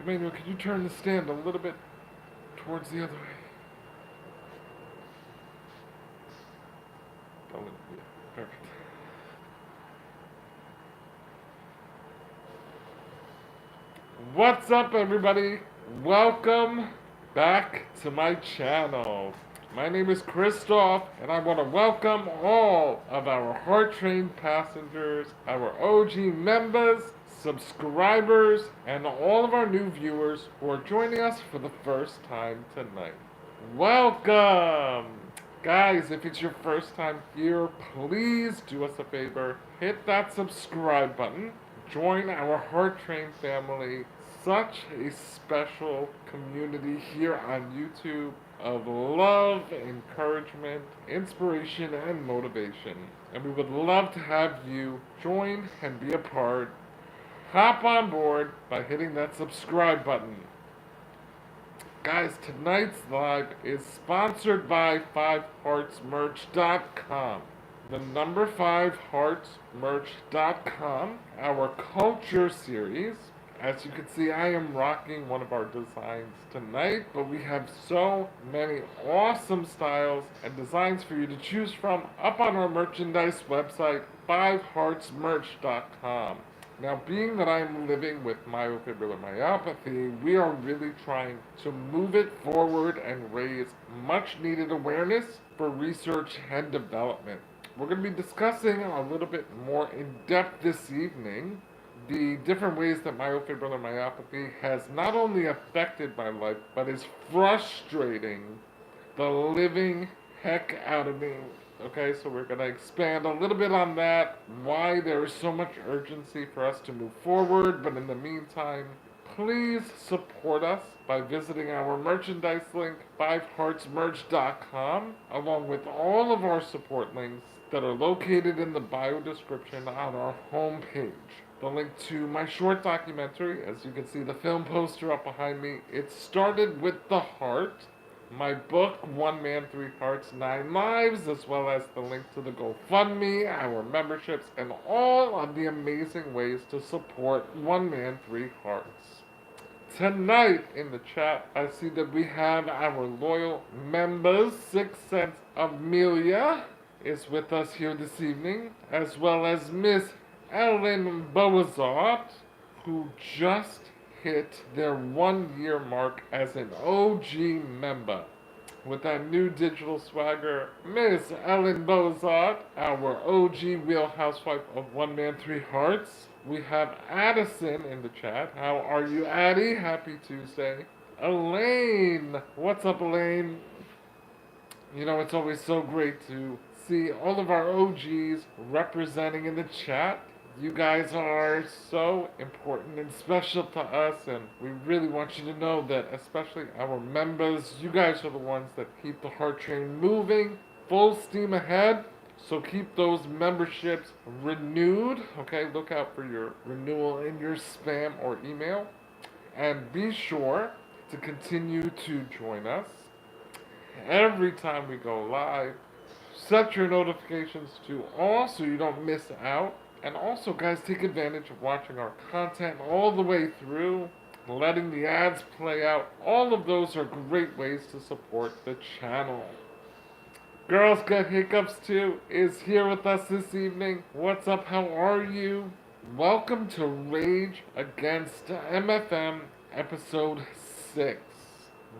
Emmanuel, could you turn the stand a little bit towards the other way? Yeah, perfect. What's up, everybody? Welcome back to my channel. My name is Christoph, and I want to welcome all of our Heart Train passengers, our OG members, subscribers, and all of our new viewers who are joining us for the first time tonight. Welcome! Guys, if it's your first time here, please do us a favor. Hit that subscribe button. Join our Heart Train family. Such a special community here on YouTube of love, encouragement, inspiration, and motivation. And we would love to have you join and be a part. Hop on board by hitting that subscribe button. Guys, tonight's live is sponsored by 5heartsmerch.com. The number 5heartsmerch.com, our culture series. As you can see, I am rocking one of our designs tonight, but we have so many awesome styles and designs for you to choose from up on our merchandise website, 5heartsmerch.com. Now, being that I'm living with myofibrillar myopathy, we are really trying to move it forward and raise much needed awareness for research and development. We're going to be discussing a little bit more in depth this evening the different ways that myofibrillar myopathy has not only affected my life, but is frustrating the living heck out of me. Okay, so we're going to expand a little bit on that, why there is so much urgency for us to move forward, but in the meantime, please support us by visiting our merchandise link, 5heartsmerch.com, along with all of our support links that are located in the bio description on our homepage. The link to my short documentary, as you can see the film poster up behind me, it started with the heart. My book, One Man, Three Hearts, Nine Lives, as well as the link to the GoFundMe, our memberships, and all of the amazing ways to support One Man, Three Hearts. Tonight in the chat, I see that we have our loyal members. Sixth Sense Amelia is with us here this evening, as well as Miss Ellen Boazart, who just hit their 1 year mark as an OG member. With that new digital swagger, Miss Ellen Boazart, our OG Real Housewife of One Man, Three Hearts. We have Addison in the chat. How are you, Addie? Happy Tuesday. Elaine. What's up, Elaine? You know, it's always so great to see all of our OGs representing in the chat. You guys are so important and special to us, and we really want you to know that, especially our members, you guys are the ones that keep the heart train moving, full steam ahead. So keep those memberships renewed, okay? Look out for your renewal in your spam or email. And be sure to continue to join us every time we go live. Set your notifications to all so you don't miss out. And also, guys, take advantage of watching our content all the way through, letting the ads play out. All of those are great ways to support the channel. Girls Got Hiccups too is here with us this evening. What's up? How are you? Welcome to Rage Against MFM episode 6.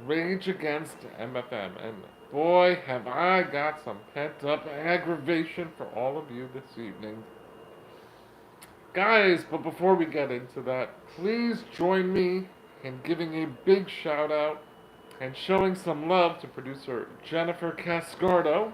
Rage Against MFM. And boy, have I got some pent-up aggravation for all of you this evening. Guys, but before we get into that, please join me in giving a big shout out and showing some love to producer Jennifer Cascardo,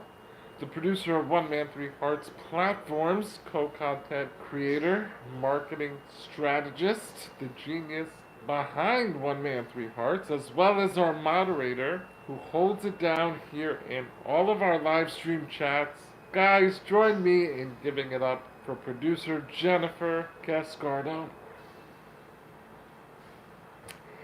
the producer of One Man, Three Hearts platforms, co-content creator, marketing strategist, the genius behind One Man, Three Hearts, as well as our moderator who holds it down here in all of our live stream chats. Guys, join me in giving it up for producer Jennifer Cascardo.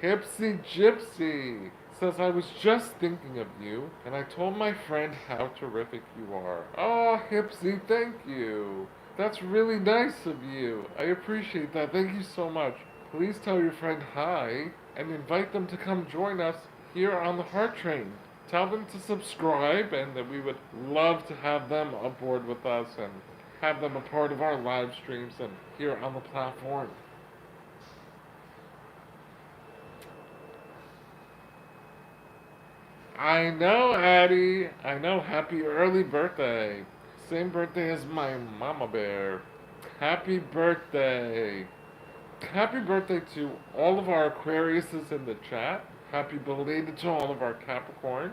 Hipsy Gypsy says, I was just thinking of you, and I told my friend how terrific you are. Oh, Hipsy, thank you. That's really nice of you. I appreciate that. Thank you so much. Please tell your friend hi. and invite them to come join us here on the Heart Train. Tell them to subscribe and that we would love to have them aboard with us and have them a part of our live streams and here on the platform. I know, Addie. I know. Happy early birthday. Same birthday as my mama bear. Happy birthday. Happy birthday to all of our Aquariuses in the chat. Happy belated to all of our Capricorns.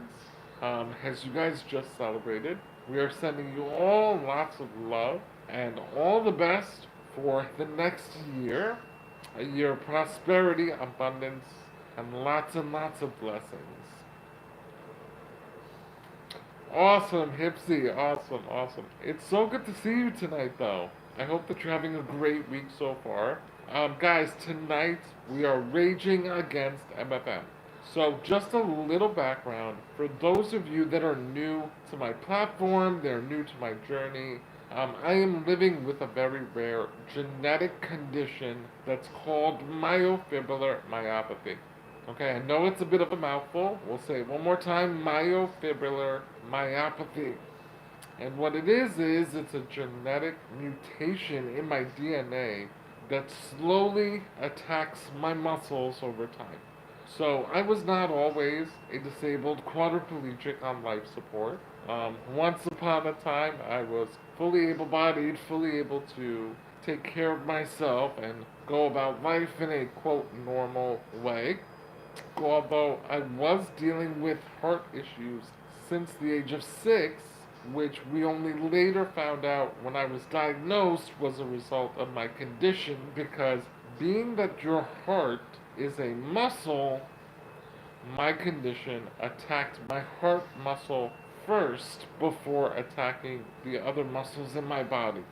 As you guys just celebrated, we are sending you all lots of love and all the best for the next year. A year of prosperity, abundance, and lots of blessings. Awesome, Hipsy. Awesome, awesome. It's so good to see you tonight, though. I hope that you're having a great week so far. Guys, tonight we are raging against MFM. So, just a little background for those of you that are new to my platform, they're new to my journey. I am living with a very rare genetic condition that's called myofibrillar myopathy. Okay, I know it's a bit of a mouthful. We'll say it one more time, myofibrillar myopathy. And what it is it's a genetic mutation in my DNA that slowly attacks my muscles over time. So I was not always a disabled quadriplegic on life support. Once upon a time, I was fully able bodied, fully able to take care of myself and go about life in a quote normal way. Although I was dealing with heart issues since the age of 6, which we only later found out when I was diagnosed was a result of my condition, because being that your heart is a muscle, my condition attacked my heart muscle first before attacking the other muscles in my body.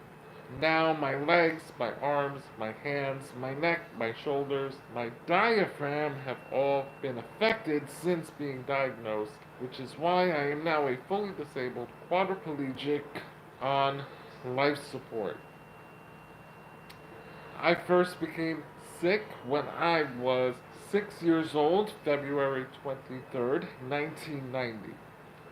Now my legs, my arms, my hands, my neck, my shoulders, my diaphragm have all been affected since being diagnosed, which is why I am now a fully disabled quadriplegic on life support. I first became sick when I was 6 years old, February 23rd, 1990.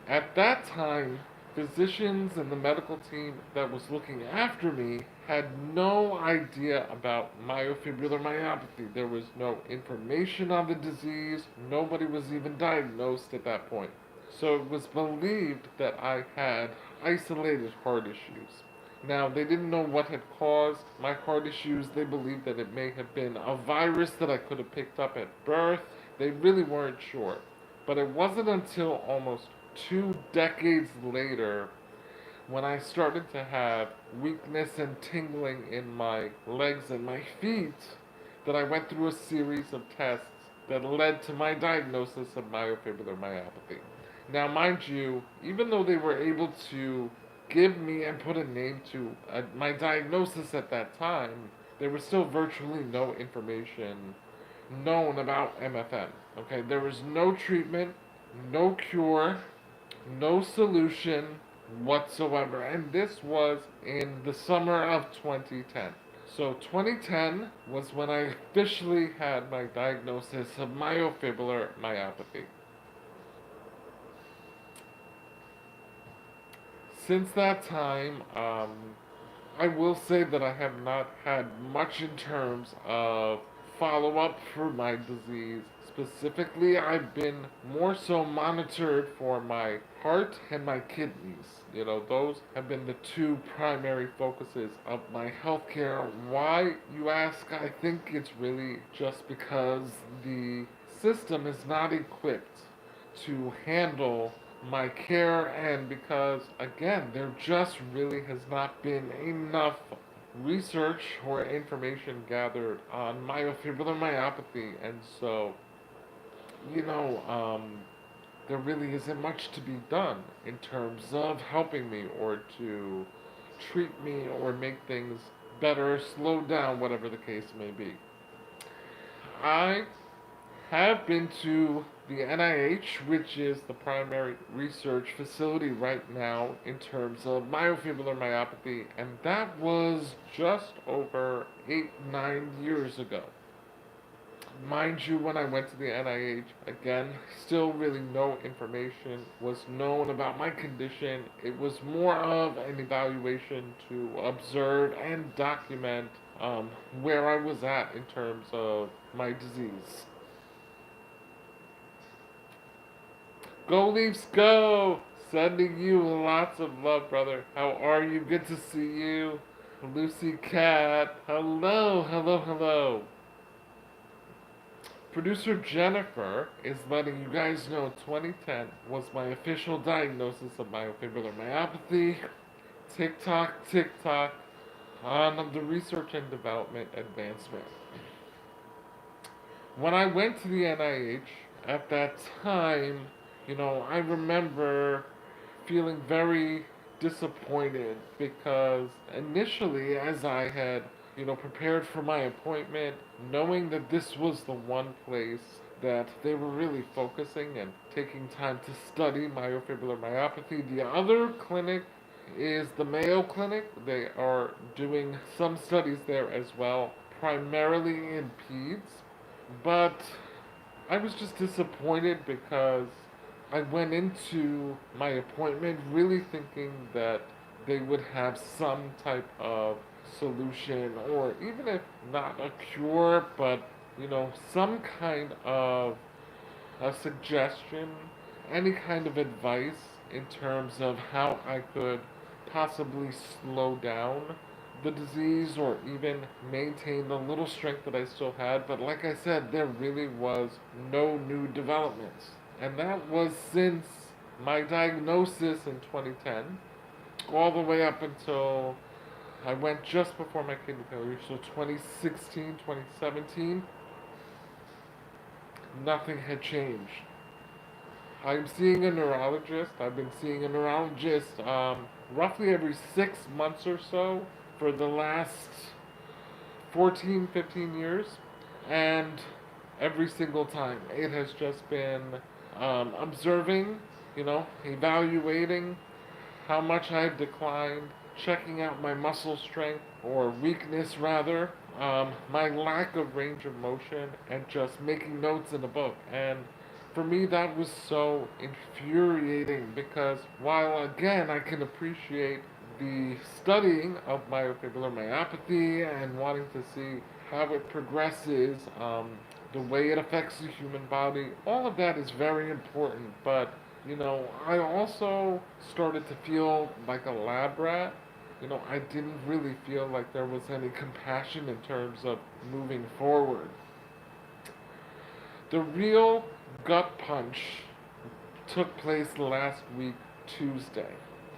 At that time, physicians and the medical team that was looking after me had no idea about myofibrillar myopathy. There was no information on the disease. Nobody was even diagnosed at that point. So it was believed that I had isolated heart issues. Now, they didn't know what had caused my heart issues. They believed that it may have been a virus that I could have picked up at birth. They really weren't sure. But it wasn't until almost 2 decades later, when I started to have weakness and tingling in my legs and my feet, that I went through a series of tests that led to my diagnosis of myofibrillar myopathy. Now, mind you, even though they were able to give me and put a name to my diagnosis at that time, there was still virtually no information known about MFM. Okay, there was no treatment, no cure, no solution whatsoever. And this was in the summer of 2010. So 2010 was when I officially had my diagnosis of myofibrillar myopathy. Since that time, I will say that I have not had much in terms of follow up for my disease. Specifically, I've been more so monitored for my heart and my kidneys. You know, those have been the two primary focuses of my healthcare. Why, you ask? I think it's really just because the system is not equipped to handle my care, and because, again, there just really has not been enough research or information gathered on myofibrillar myopathy, and so, you know, there really isn't much to be done in terms of helping me or to treat me or make things better, slow down, whatever the case may be. I have been to the NIH, which is the primary research facility right now in terms of myofibrillar myopathy, and that was just over 8-9 years ago. Mind you, when I went to the NIH, again, still really no information was known about my condition. It was more of an evaluation to observe and document where I was at in terms of my disease. Go Leafs, go! Sending you lots of love, brother. How are you? Good to see you. Lucy Cat. Hello, hello, hello. Producer Jennifer is letting you guys know 2010 was my official diagnosis of myofibrillary myopathy. Tick tock, tick tock, on the research and development advancement. When I went to the NIH at that time, I remember feeling very disappointed because initially, as I had, prepared for my appointment, knowing that this was the one place that they were really focusing and taking time to study myofibrillary myopathy. The other clinic is the Mayo Clinic. They are doing some studies there as well, primarily in peds. But I was just disappointed because I went into my appointment really thinking that they would have some type of solution, or even if not a cure, but some kind of a suggestion, any kind of advice in terms of how I could possibly slow down the disease or even maintain the little strength that I still had. But like I said, there really was no new developments. And that was since my diagnosis in 2010, all the way up until I went just before my kidney failure, so 2016, 2017, nothing had changed. I'm seeing a neurologist. I've been seeing a neurologist roughly every 6 months or so for the last 14, 15 years. And every single time, it has just been observing, evaluating how much I've declined, checking out my muscle strength, or weakness rather, my lack of range of motion, and just making notes in a book. And for me, that was so infuriating because while again I can appreciate the studying of myofibrillary myopathy and wanting to see how it progresses, the way it affects the human body, all of that is very important. But I also started to feel like a lab rat. I didn't really feel like there was any compassion in terms of moving forward. The real gut punch took place last week, Tuesday.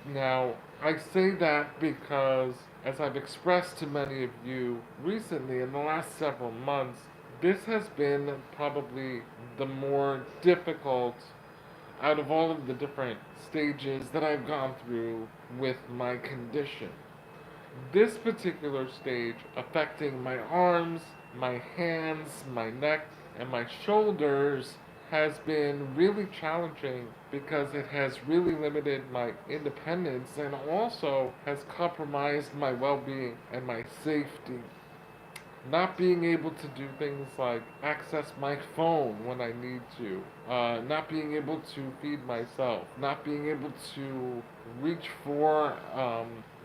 Now, I say that because, as I've expressed to many of you recently in the last several months, this has been probably the more difficult out of all of the different stages that I've gone through with my condition. This particular stage affecting my arms, my hands, my neck, and my shoulders has been really challenging because it has really limited my independence and also has compromised my well being and my safety. Not being able to do things like access my phone when I need to, not being able to feed myself, not being able to reach for,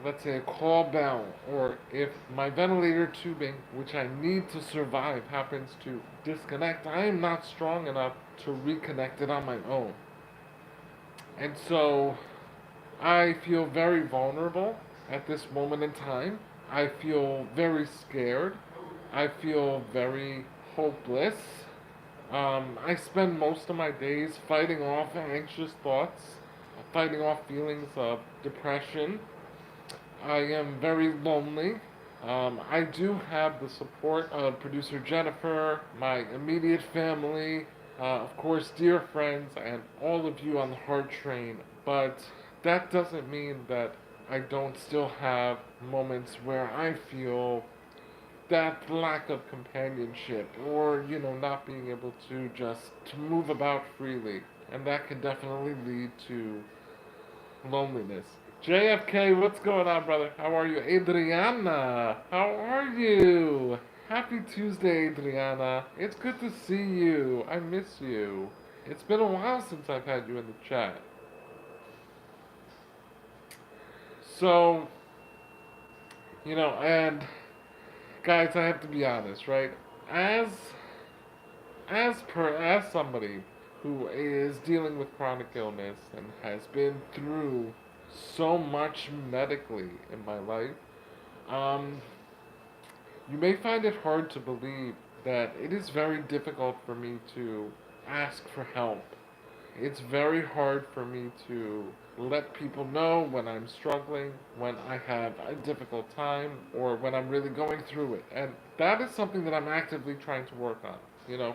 let's say, a call bell, or if my ventilator tubing, which I need to survive, happens to disconnect, I am not strong enough to reconnect it on my own. And so I feel very vulnerable at this moment in time. I feel very scared. I feel very hopeless. I spend most of my days fighting off anxious thoughts, fighting off feelings of depression. I am very lonely. I do have the support of producer Jennifer, my immediate family, of course, dear friends, and all of you on the Heart Train. But that doesn't mean that I don't still have moments where I feel that lack of companionship, or not being able to just to move about freely, and that can definitely lead to loneliness. JFK, what's going on, brother? How are you? Adriana, how are you? Happy Tuesday, Adriana. It's good to see you. I miss you. It's been a while since I've had you in the chat. So, and guys, I have to be honest, right? As as somebody who is dealing with chronic illness and has been through so much medically in my life, um, you may find it hard to believe that it is very difficult for me to ask for help. It's very hard for me to let people know when I'm struggling, when I have a difficult time, or when I'm really going through it. And that is something that I'm actively trying to work on,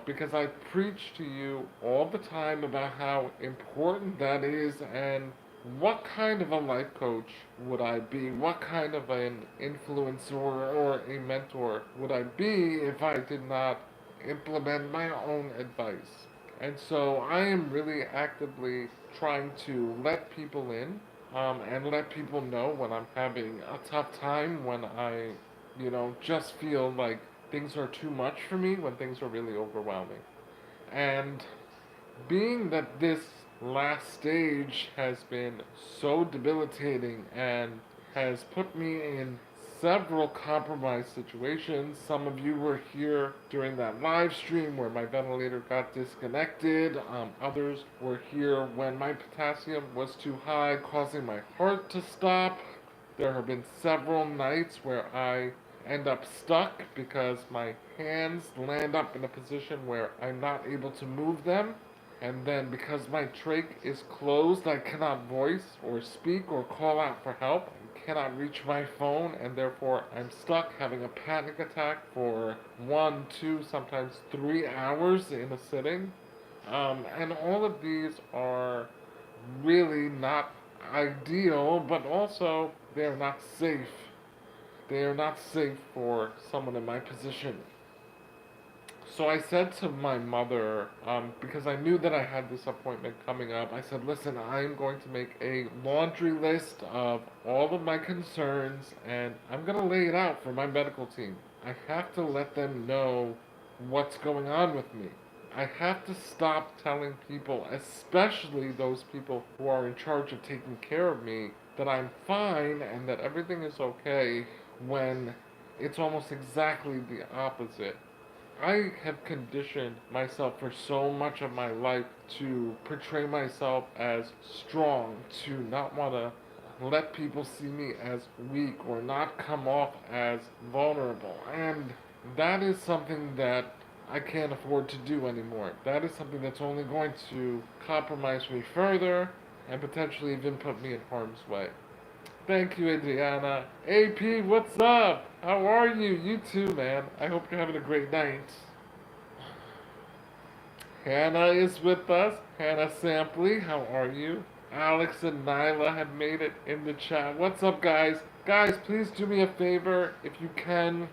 because I preach to you all the time about how important that is and what kind of a life coach would I be? What kind of an influencer or a mentor would I be if I did not implement my own advice? And so I am really actively trying to let people in, and let people know when I'm having a tough time, when I, just feel like things are too much for me, when things are really overwhelming. And being that this last stage has been so debilitating and has put me in several compromised situations. Some of you were here during that live stream where my ventilator got disconnected. Others were here when my potassium was too high, causing my heart to stop. There have been several nights where I end up stuck because my hands land up in a position where I'm not able to move them. And then because my trach is closed, I cannot voice or speak or call out for help. I cannot reach my phone, and therefore I'm stuck having a panic attack for 1, 2, sometimes 3 hours in a sitting. And all of these are really not ideal, but also they're not safe. They are not safe for someone in my position. So I said to my mother, because I knew that I had this appointment coming up, I said, listen, I'm going to make a laundry list of all of my concerns and I'm going to lay it out for my medical team. I have to let them know what's going on with me. I have to stop telling people, especially those people who are in charge of taking care of me, that I'm fine and that everything is okay when it's almost exactly the opposite. I have conditioned myself for so much of my life to portray myself as strong, to not want to let people see me as weak or not come off as vulnerable. And that is something that I can't afford to do anymore. That is something that's only going to compromise me further and potentially even put me in harm's way. Thank you, Adriana. AP, what's up? How are you? You too, man. I hope you're having a great night. Hannah is with us. Hannah Sampley, how are you? Alex and Nyla have made it in the chat. What's up, guys? Guys, please do me a favor if you can.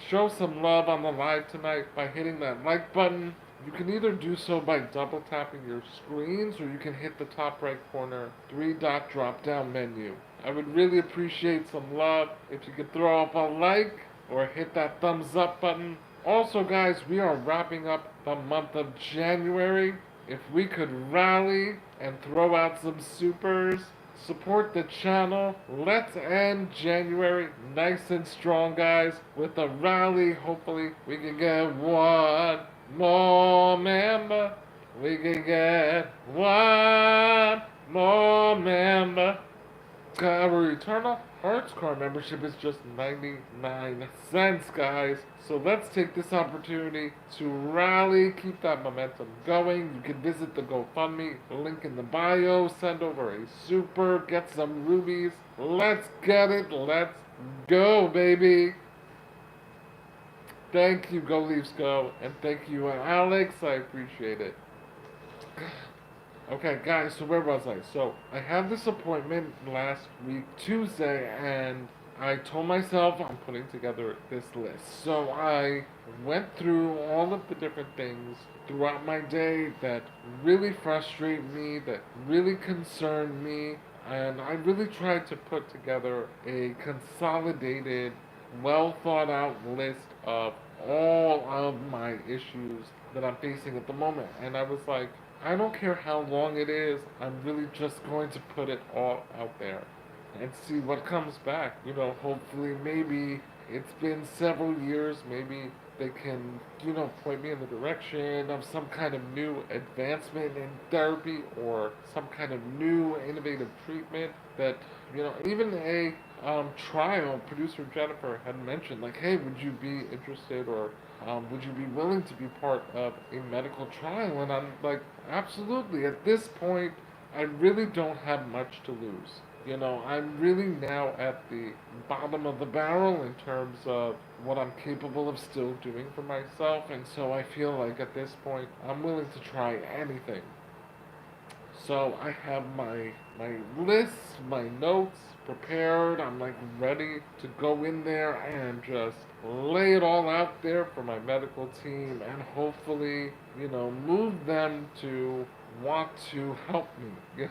Show some love on the live tonight by hitting that like button. You can either do so by double tapping your screens or you can hit the top right corner 3-dot drop down menu. I would really appreciate some love if you could throw up a like or hit that thumbs up button. Also, guys, we are wrapping up the month of January. If we could rally and throw out some supers, support the channel. Let's end January nice and strong, guys, with a rally. Hopefully, we can get one more member. We can get one more member. Our Eternal Hearts Card membership is just 99 cents, guys. So let's take this opportunity to rally, keep that momentum going. You can visit the GoFundMe link in the bio, send over a super, get some rubies. Let's get it. Let's go, baby. Thank you, Go Leafs Go, and thank you, Alex. I appreciate it. Okay, guys, so where was I? So, I had this appointment last week, Tuesday, and I told myself I'm putting together this list. So, I went through all of the different things throughout my day that really frustrate me, that really concern me, and I really tried to put together a consolidated well thought out list of all of my issues that I'm facing at the moment. And I was like, I don't care how long it is, I'm really just going to put it all out there and see what comes back. Hopefully, maybe it's been several years, maybe they can, point me in the direction of some kind of new advancement in therapy or some kind of new innovative treatment that, even a trial, producer Jennifer had mentioned, like, hey, would you be interested or would you be willing to be part of a medical trial? And I'm like, absolutely. At this point, I really don't have much to lose. I'm really now at the bottom of the barrel in terms of what I'm capable of still doing for myself, and so I feel like at this point I'm willing to try anything. So I have my list, my notes prepared. I'm like ready to go in there and just lay it all out there for my medical team and hopefully, move them to want to help me.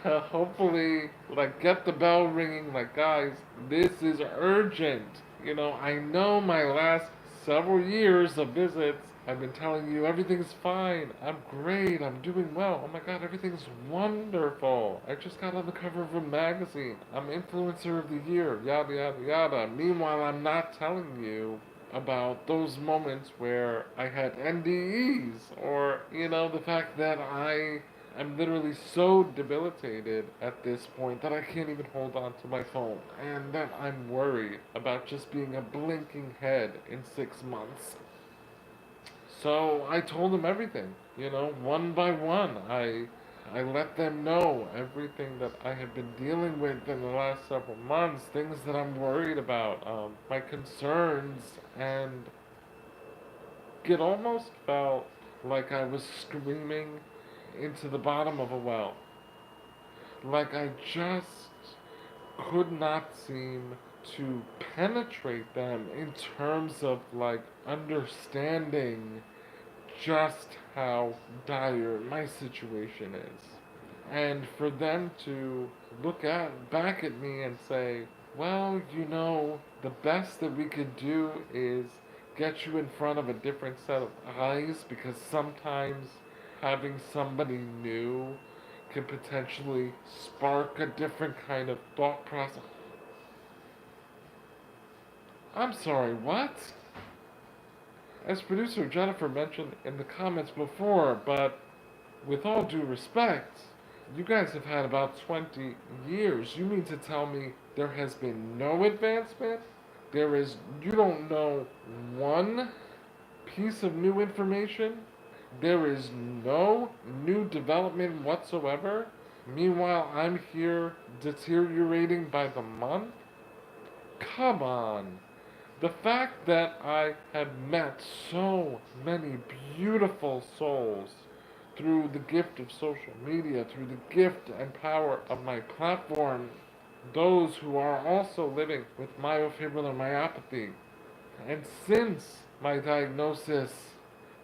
Hopefully, like get the bell ringing like guys, this is urgent. I know my last several years of visits, I've been telling you everything's fine. I'm great. I'm doing well. Oh my god, everything's wonderful. I just got on the cover of a magazine. I'm influencer of the year. Yada yada yada. Meanwhile, I'm not telling you about those moments where I had NDEs or, the fact that I'm literally so debilitated at this point that I can't even hold on to my phone, and that I'm worried about just being a blinking head in 6 months. So I told them everything, one by one. I let them know everything that I have been dealing with in the last several months, things that I'm worried about, my concerns, and it almost felt like I was screaming into the bottom of a well. Like I just could not seem to penetrate them in terms of like understanding just how dire my situation is. And for them to look at back at me and say, well, the best that we could do is get you in front of a different set of eyes because sometimes having somebody new can potentially spark a different kind of thought process. I'm sorry, what? As producer Jennifer mentioned in the comments before, but with all due respect, you guys have had about 20 years. You mean to tell me there has been no advancement? You don't know one piece of new information? There is no new development whatsoever? Meanwhile, I'm here deteriorating by the month? Come on. The fact that I have met so many beautiful souls through the gift of social media, through the gift and power of my platform, those who are also living with myofibrillar myopathy. And since my diagnosis,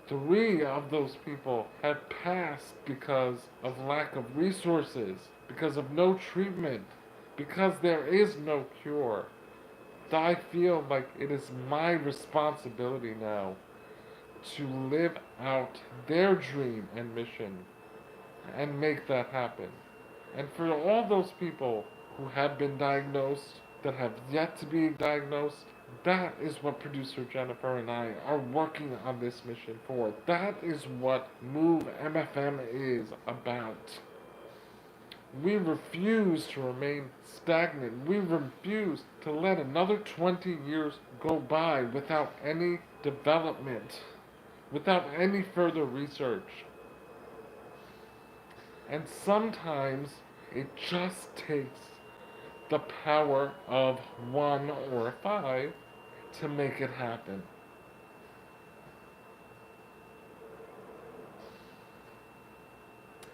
three of those people have passed because of lack of resources, because of no treatment, because there is no cure. I feel like it is my responsibility now to live out their dream and mission and make that happen. And for all those people who have been diagnosed, that have yet to be diagnosed, that is what producer Jennifer and I are working on this mission for. That is what Move MFM is about. We refuse to remain stagnant. We refuse to let another 20 years go by without any development, without any further research. And sometimes it just takes the power of one or five to make it happen.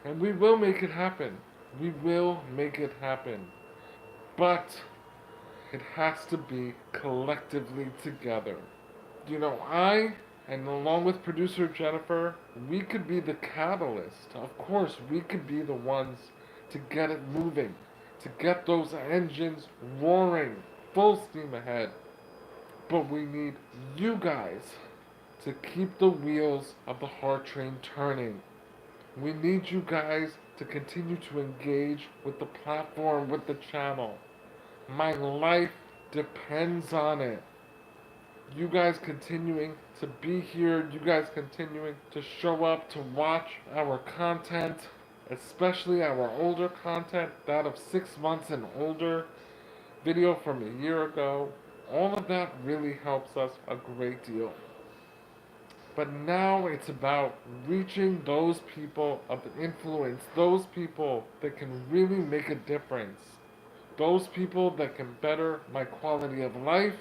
And we will make it happen. We will make it happen. But it has to be collectively together. I, and along with producer Jennifer, we could be the catalyst. Of course, we could be the ones to get it moving, to get those engines roaring, full steam ahead. But we need you guys to keep the wheels of the heart train turning. We need you guys to continue to engage with the platform, with the channel. My life depends on it. You guys continuing to be here, you guys continuing to show up to watch our content, especially our older content, that of 6 months and older, video from a year ago. All of that really helps us a great deal. But now it's about reaching those people of influence, those people that can really make a difference, those people that can better my quality of life,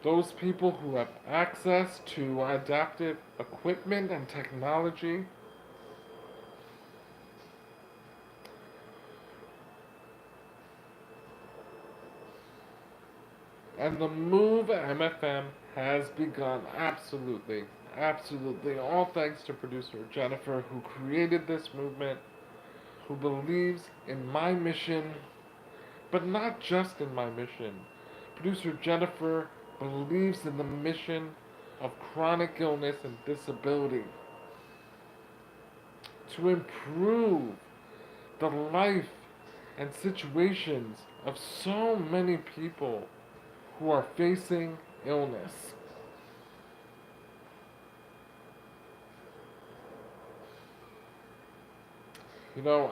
those people who have access to adaptive equipment and technology. And the move MFM has begun. Absolutely. Absolutely. All thanks to producer Jennifer, who created this movement, who believes in my mission, but not just in my mission. Producer Jennifer believes in the mission of chronic illness and disability to improve the life and situations of so many people who are facing illness. You know,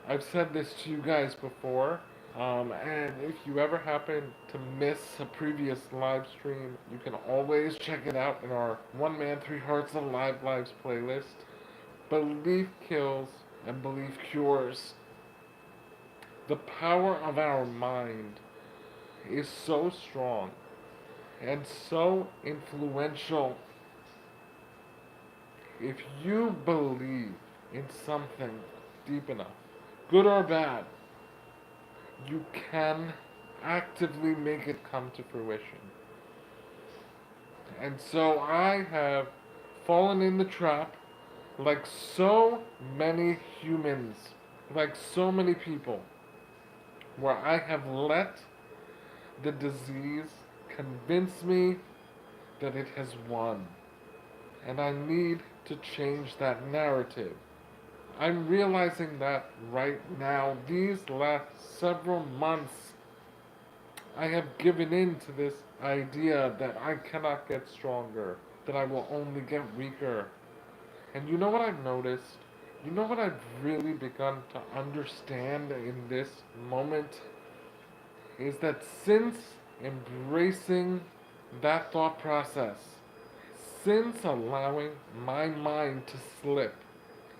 I've said this to you guys before, and if you ever happen to miss a previous live stream, you can always check it out in our One Man, Three Hearts of Lives playlist. Belief kills and belief cures. The power of our mind is so strong and so influential. If you believe in something deep enough, good or bad, you can actively make it come to fruition. And so I have fallen in the trap like so many humans, like so many people, where I have let the disease convince me that it has won. And I need to change that narrative. I'm realizing that right now, these last several months, I have given in to this idea that I cannot get stronger, that I will only get weaker. And you know what I've noticed? You know what I've really begun to understand in this moment? Is that since embracing that thought process, since allowing my mind to slip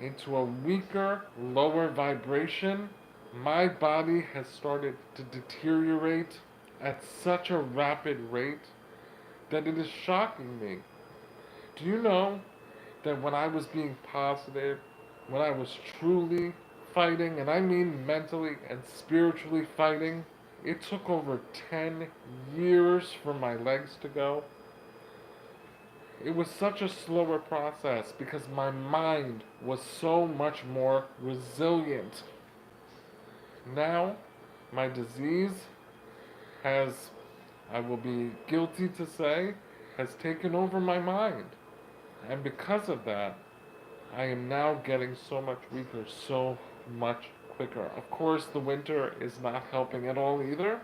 into a weaker, lower vibration, my body has started to deteriorate at such a rapid rate that it is shocking me. Do you know that when I was being positive, when I was truly fighting, and I mean mentally and spiritually fighting, it took over 10 years for my legs to go. It was such a slower process because my mind was so much more resilient. Now, my disease has, I will be guilty to say, has taken over my mind. And because of that, I am now getting so much weaker, so much quicker. Of course, the winter is not helping at all either.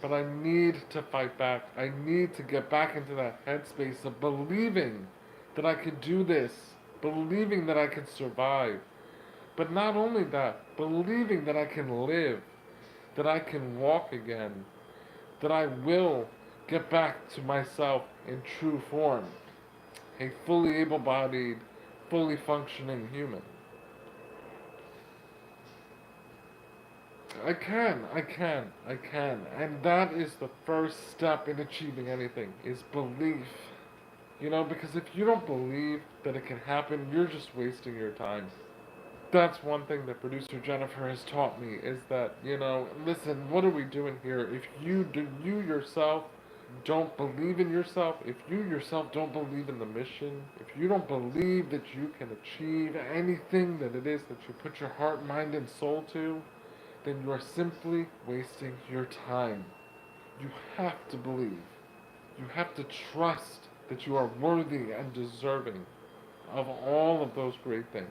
But I need to fight back. I need to get back into that headspace of believing that I can do this, believing that I can survive. But not only that, believing that I can live, that I can walk again, that I will get back to myself in true form, a fully able bodied, fully functioning human. I can. And that is the first step in achieving anything, is belief. You know, because if you don't believe that it can happen, you're just wasting your time. That's one thing that producer Jennifer has taught me, is that, you know, listen, what are we doing here? If you yourself don't believe in yourself, if you yourself don't believe in the mission, if you don't believe that you can achieve anything that it is that you put your heart, mind, and soul to, then you are simply wasting your time. You have to believe. You have to trust that you are worthy and deserving of all of those great things.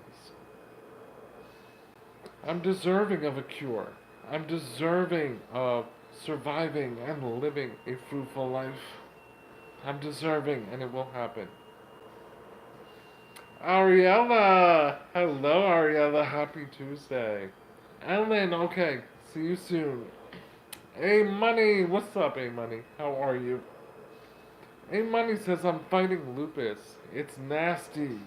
I'm deserving of a cure. I'm deserving of surviving and living a fruitful life. I'm deserving, and it will happen. Ariella! Hello, Ariella. Happy Tuesday. Ellen, okay. See you soon. Hey, Money. What's up, Hey, Money? How are you? Hey, Money says I'm fighting lupus. It's nasty.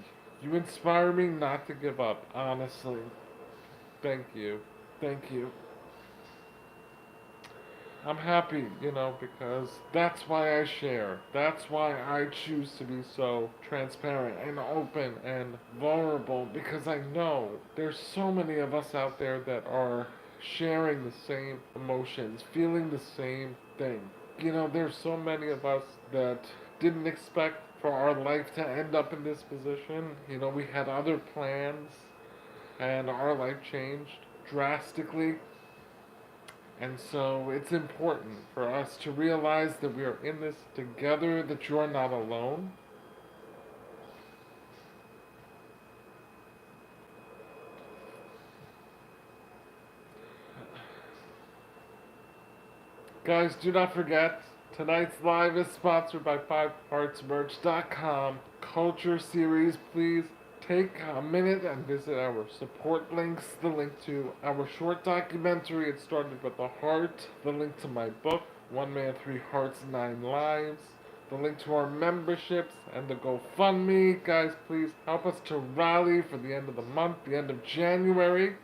You inspire me not to give up, honestly. Thank you. Thank you. I'm happy, because that's why I share. That's why I choose to be so transparent and open and vulnerable because I know there's so many of us out there that are sharing the same emotions, feeling the same thing. There's so many of us that didn't expect for our life to end up in this position. We had other plans and our life changed drastically. And so it's important for us to realize that we are in this together, that you are not alone. Guys, do not forget, tonight's live is sponsored by 5heartsmerch.com. Culture series, please take a minute and visit our support links. The link to our short documentary, It Started with a Heart. The link to my book, One Man, Three Hearts, Nine Lives. The link to our memberships and the GoFundMe. Guys, please help us to rally for the end of the month, the end of January.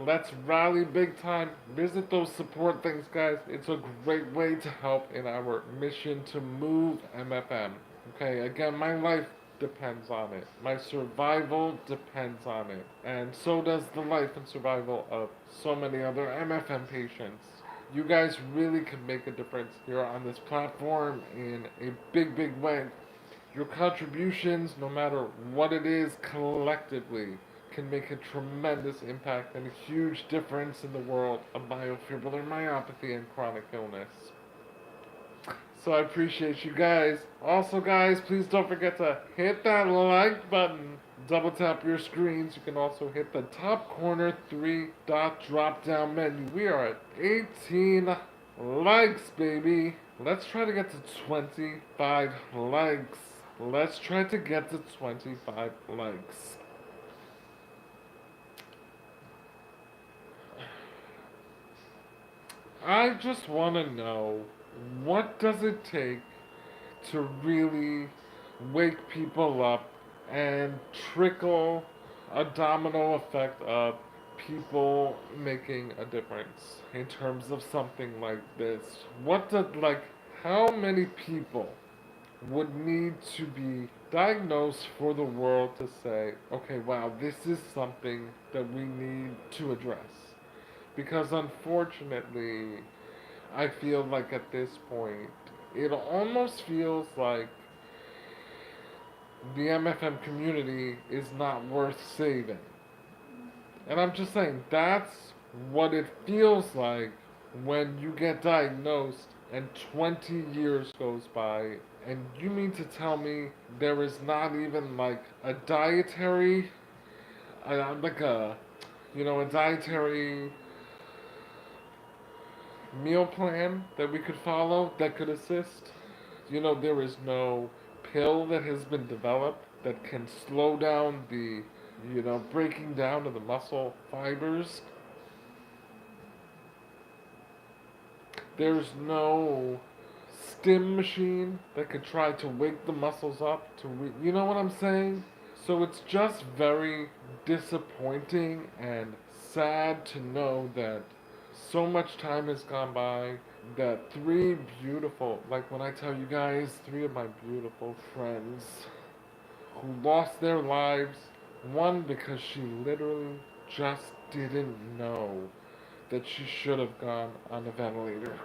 Let's rally big time. Visit those support things, guys. It's a great way to help in our mission to move MFM. Okay, again, my life depends on it. My survival depends on it. And so does the life and survival of so many other MFM patients. You guys really can make a difference here on this platform in a big, big way. Your contributions, no matter what it is, collectively, can make a tremendous impact and a huge difference in the world of myofibrillar myopathy and chronic illness. So I appreciate you guys. Also, guys, please don't forget to hit that like button. Double tap your screens. You can also hit the top corner 3-dot drop down menu. We are at 18 likes, baby. Let's try to get to 25 likes. Let's try to get to 25 likes. I just want to know, what does it take to really wake people up and trickle a domino effect of people making a difference in terms of something like this? How many people would need to be diagnosed for the world to say, okay, wow, this is something that we need to address? Because unfortunately, I feel like at this point, it almost feels like the MFM community is not worth saving. And I'm just saying, that's what it feels like when you get diagnosed and 20 years goes by, and you mean to tell me there is not even like a dietary, like a dietary meal plan that we could follow that could assist? There is no pill that has been developed that can slow down the, breaking down of the muscle fibers. There's no stim machine that could try to wake the muscles up you know what I'm saying? So it's just very disappointing and sad to know that so much time has gone by, that like when I tell you guys, three of my beautiful friends who lost their lives, one because she literally just didn't know that she should have gone on a ventilator.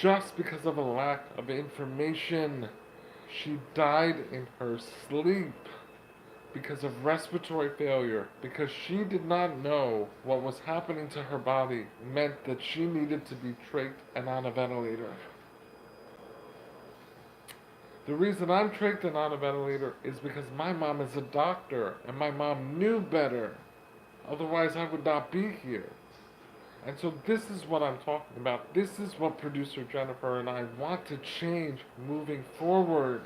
Just because of a lack of information, she died in her sleep. because of respiratory failure, because she did not know what was happening to her body, meant that she needed to be trached and on a ventilator. The reason I'm trached and on a ventilator is because my mom is a doctor and my mom knew better. Otherwise, I would not be here. And so, this is what I'm talking about. This is what producer Jennifer and I want to change moving forward.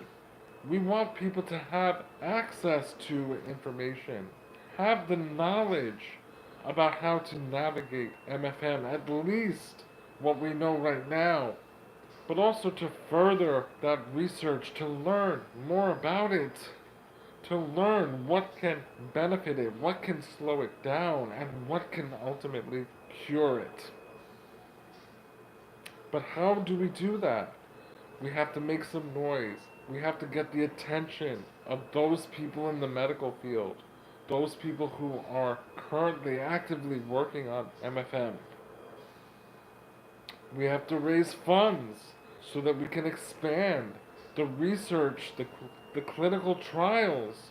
We want people to have access to information, have the knowledge about how to navigate MFM, at least what we know right now, but also to further that research, to learn more about it, to learn what can benefit it, what can slow it down, and what can ultimately cure it. But how do we do that? We have to make some noise. We have to get the attention of those people in the medical field, those people who are currently actively working on MFM. We have to raise funds so that we can expand the research, the clinical trials.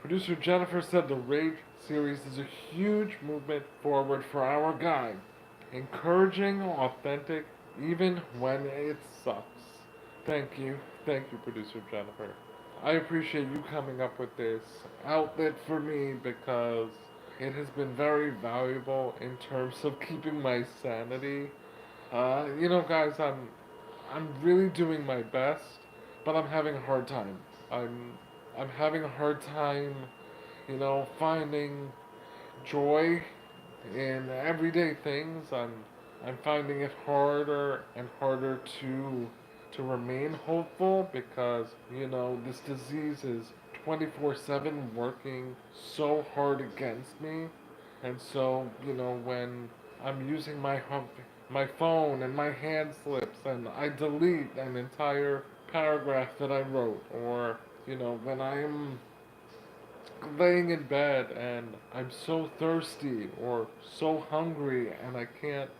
Producer Jennifer said the Rage series is a huge movement forward for our guy. Encouraging, authentic, even when it sucks. Thank you. Thank you, Producer Jennifer. I appreciate you coming up with this outlet for me because it has been very valuable in terms of keeping my sanity. Guys, I'm really doing my best, but I'm having a hard time. I'm having a hard time, finding joy in everyday things. I'm finding it harder and harder to remain hopeful because this disease is 24/7 working so hard against me, and so when I'm using my phone and my hand slips and I delete an entire paragraph that I wrote, or when I'm laying in bed and I'm so thirsty or so hungry and I can't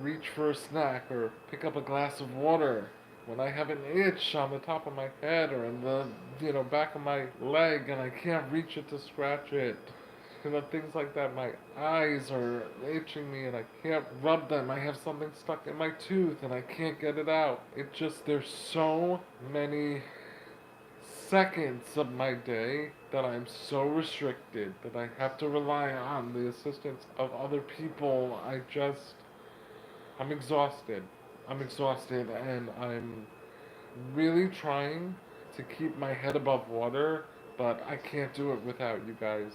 reach for a snack or pick up a glass of water, when I have an itch on the top of my head or in the back of my leg and I can't reach it to scratch it, things like that. My eyes are itching me and I can't rub them. I have something stuck in my tooth and I can't get it out. There's so many seconds of my day that I'm so restricted that I have to rely on the assistance of other people. I'm exhausted. I'm exhausted and I'm really trying to keep my head above water, but I can't do it without you guys.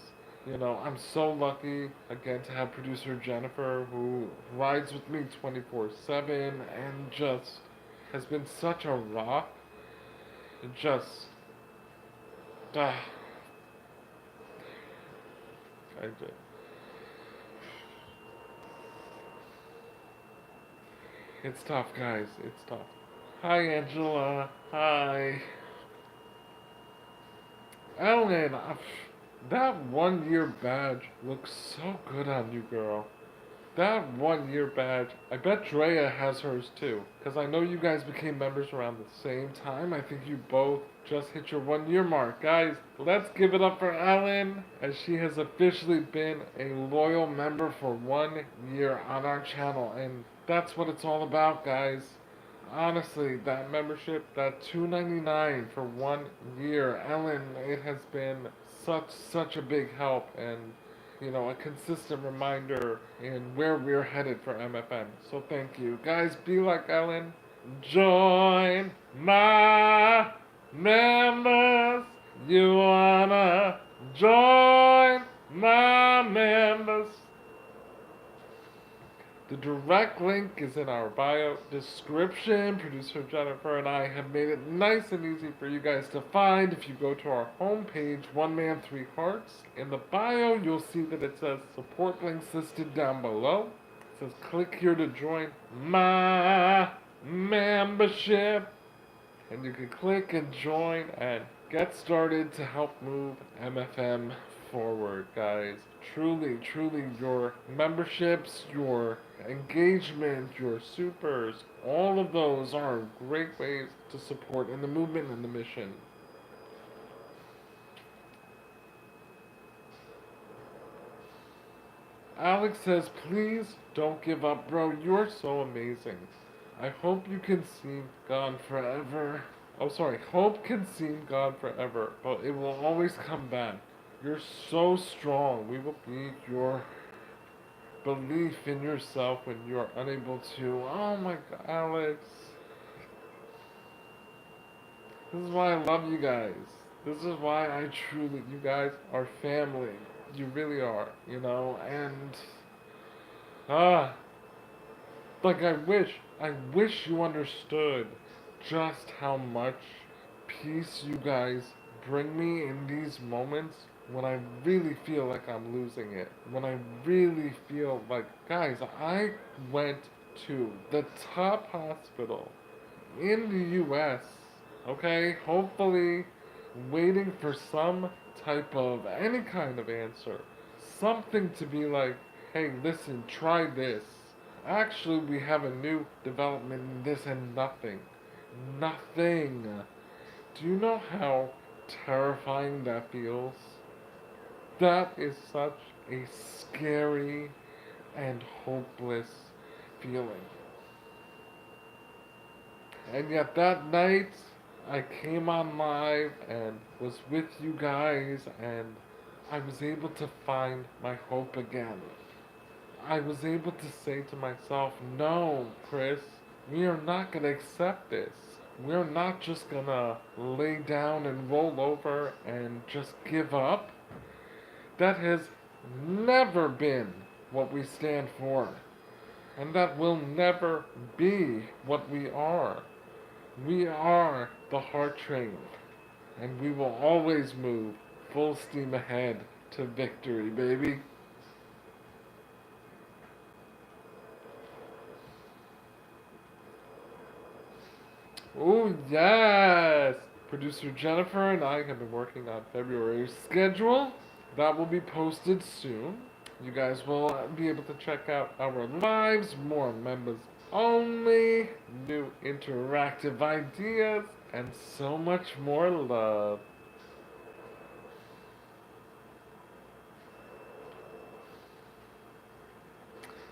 I'm so lucky again to have producer Jennifer who rides with me 24/7 and just has been such a rock. Just I just, it's tough, guys. It's tough. Hi, Angela. Hi. Ellen, that 1 year badge looks so good on you, girl. That 1 year badge, I bet Drea has hers too. Because I know you guys became members around the same time. I think you both just hit your 1 year mark. Guys, let's give it up for Ellen, as she has officially been a loyal member for 1 year on our channel. And that's what it's all about, guys. Honestly, that membership, that $2.99 for 1 year, Ellen, it has been such a big help and a consistent reminder in where we're headed for MFM. So thank you. Guys, be like Ellen. Join my members. You wanna join my members? The direct link is in our bio description. Producer Jennifer and I have made it nice and easy for you guys to find. If you go to our homepage, One Man, Three Hearts, in the bio, you'll see that it says support links listed down below. It says click here to join my membership. And you can click and join and get started to help move MFM forward, guys. Truly, truly, your memberships, your engagement, your supers, all of those are great ways to support in the movement and the mission. Alex says, please don't give up, bro. You're so amazing. I hope you can see God forever. Oh, sorry. Hope can seem God forever, but it will always come back. You're so strong. We will be your belief in yourself when you are unable to. Oh my God, Alex. This is why I love you guys. This is why I truly, you guys are family. You really are, you know, and, ah, like I wish you understood just how much peace you guys bring me in these moments when I really feel like I'm losing it. When I really feel like, guys, I went to the top hospital in the US, okay? Hopefully, waiting for some type of any kind of answer. Something to be like, hey, listen, try this. Actually, we have a new development in this and nothing. Nothing. Do you know how terrifying that feels? That is such a scary and hopeless feeling. And yet that night, I came on live and was with you guys, and I was able to find my hope again. I was able to say to myself, no, Chris, we are not going to accept this. We're not just going to lay down and roll over and just give up. That has never been what we stand for. And that will never be what we are. We are the heart train. And we will always move full steam ahead to victory, baby. Oh, yes! Producer Jennifer and I have been working on February's schedule. That will be posted soon. You guys will be able to check out our lives, more members only, new interactive ideas, and so much more love.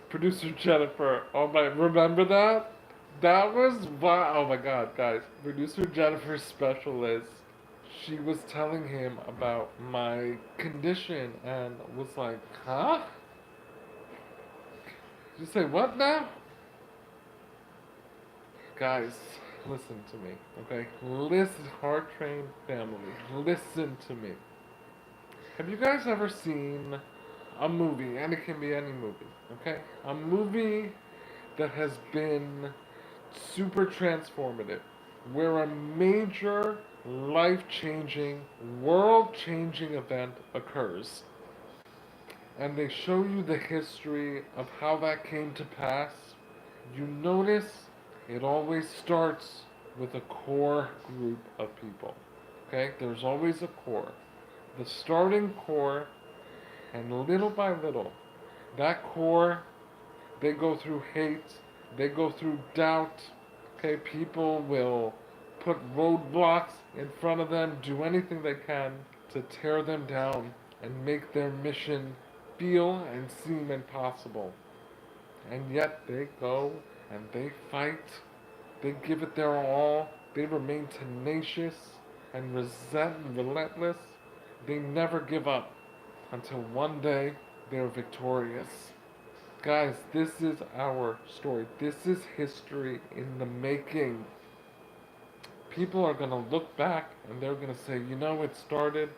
Producer Jennifer, oh my, remember that? That was, wow, oh my god, guys. Producer Jennifer's specialist, she was telling him about my condition and was like, huh? You say what now? Guys, listen to me, okay? Listen, Heart Train family, listen to me. Have you guys ever seen a movie, and it can be any movie, okay? A movie that has been super transformative, where a major life changing, world changing event occurs. And they show you the history of how that came to pass. You notice it always starts with a core group of people. Okay? There's always a core. The starting core, and little by little, that core, they go through hate, they go through doubt. Okay, people will put roadblocks in front of them, do anything they can to tear them down and make their mission feel and seem impossible. And yet they go and they fight, they give it their all, they remain tenacious and relentless. They never give up until one day they're victorious. Guys, this is our story. This is history in the making. People are going to look back and they're going to say, you know, it started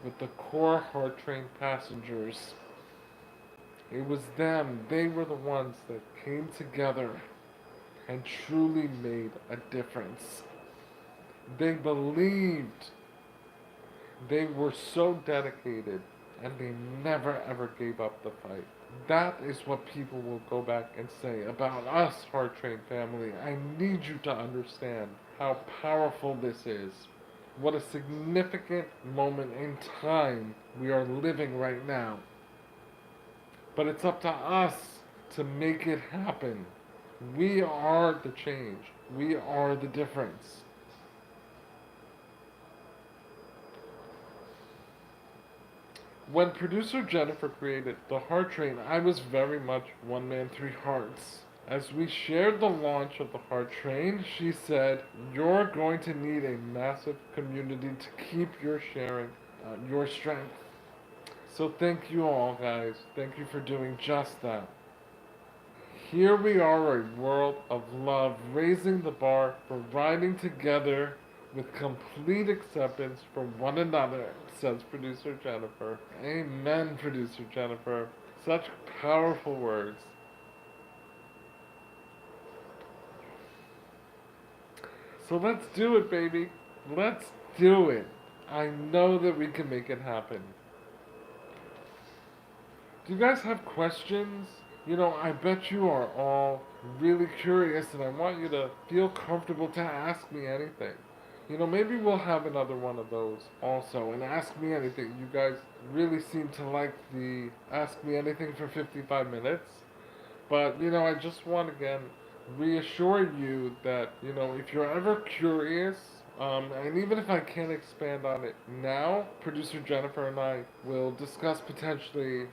with the core Heart Train passengers. It was them. They were the ones that came together and truly made a difference. They believed. They were so dedicated and they never ever gave up the fight. That is what people will go back and say about us, Heart Train family. I need you to understand how powerful this is. What a significant moment in time we are living right now. But it's up to us to make it happen. We are the change. We are the difference. When producer Jennifer created The Heart Train, I was very much one man, three hearts. As we shared the launch of The Heart Train, she said, "You're going to need a massive community to keep your sharing your strength." So thank you all, guys. Thank you for doing just that. Here we are, a world of love, raising the bar for riding together with complete acceptance for one another, says producer Jennifer. Amen, producer Jennifer. Such powerful words. So let's do it, baby. Let's do it. I know that we can make it happen. Do you guys have questions? I bet you are all really curious, and I want you to feel comfortable to ask me anything. Maybe we'll have another one of those also, and ask me anything. You guys really seem to like the ask me anything for 55 minutes. But, I just want to again reassure you that, if you're ever curious, and even if I can't expand on it now, producer Jennifer and I will discuss potentially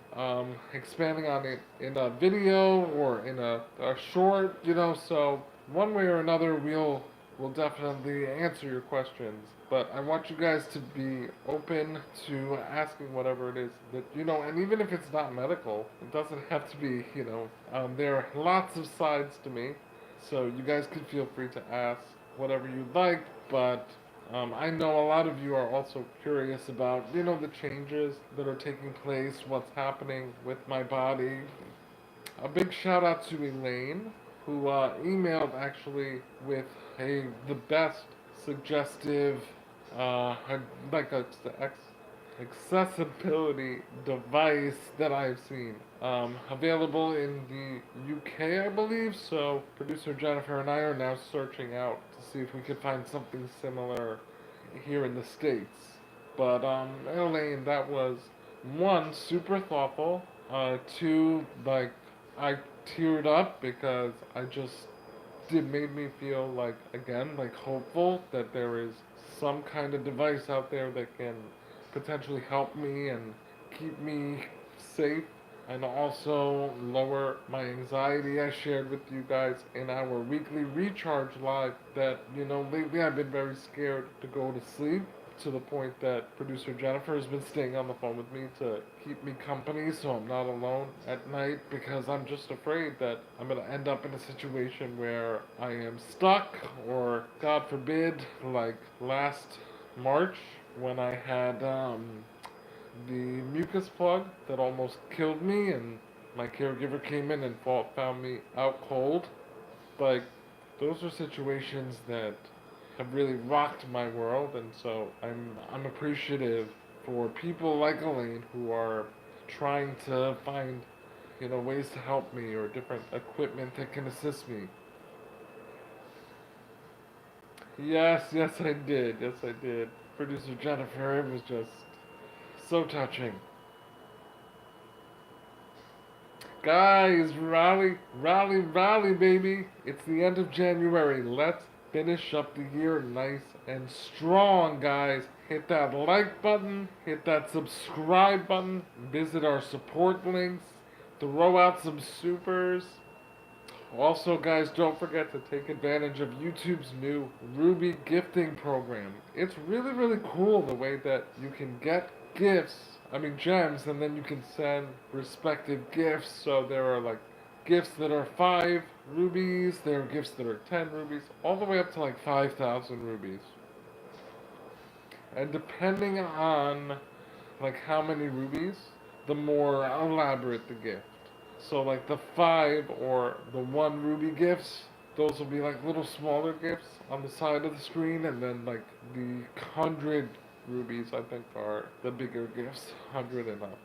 expanding on it in a video or in a short, so one way or another we'll definitely answer your questions. But I want you guys to be open to asking whatever it is that, and even if it's not medical, it doesn't have to be, there are lots of sides to me. So you guys can feel free to ask whatever you'd like, but I know a lot of you are also curious about, the changes that are taking place, what's happening with my body. A big shout out to Elaine, who emailed actually with the best suggestive, like accessibility device that I've seen. Available in the UK, I believe. So producer Jennifer and I are now searching out to see if we could find something similar here in the States. But Elaine, that was one, super thoughtful. Two, like I teared up because I just it made me feel like again like hopeful that there is some kind of device out there that can potentially help me and keep me safe and also lower my anxiety. I shared with you guys in our weekly recharge live that lately I've been very scared to go to sleep, to the point that producer Jennifer has been staying on the phone with me to keep me company so I'm not alone at night, because I'm just afraid that I'm going to end up in a situation where I am stuck, or God forbid, like last March when I had the mucus plug that almost killed me, and my caregiver came in and found me out cold. Like, those are situations that have really rocked my world, and so I'm appreciative for people like Elaine who are trying to find ways to help me, or different equipment that can assist me. Yes, I did. Yes, I did. Producer Jennifer, it was just so touching. Guys, rally, rally, rally, baby. It's the end of January. Let's finish up the year nice and strong, guys. Hit that like button, hit that subscribe button, visit our support links, throw out some supers. Also, guys, don't forget to take advantage of YouTube's new Ruby gifting program. It's really, really cool the way that you can get gifts, gems, and then you can send respective gifts. So there are like gifts that are 5 rubies, there are gifts that are 10 rubies, all the way up to like 5,000 rubies. And depending on like how many rubies, the more elaborate the gift. So like the 5 or the 1 ruby gifts, those will be like little smaller gifts on the side of the screen, and then like the 100 rubies I think are the bigger gifts, 100 and up.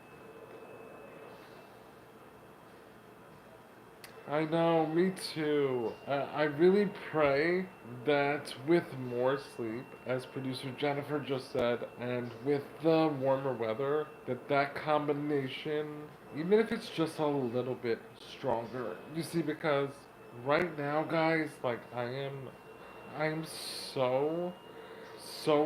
I know, me too. I really pray that with more sleep, as producer Jennifer just said, and with the warmer weather, that combination, even if it's just a little bit stronger. You see, because right now, guys, like I am so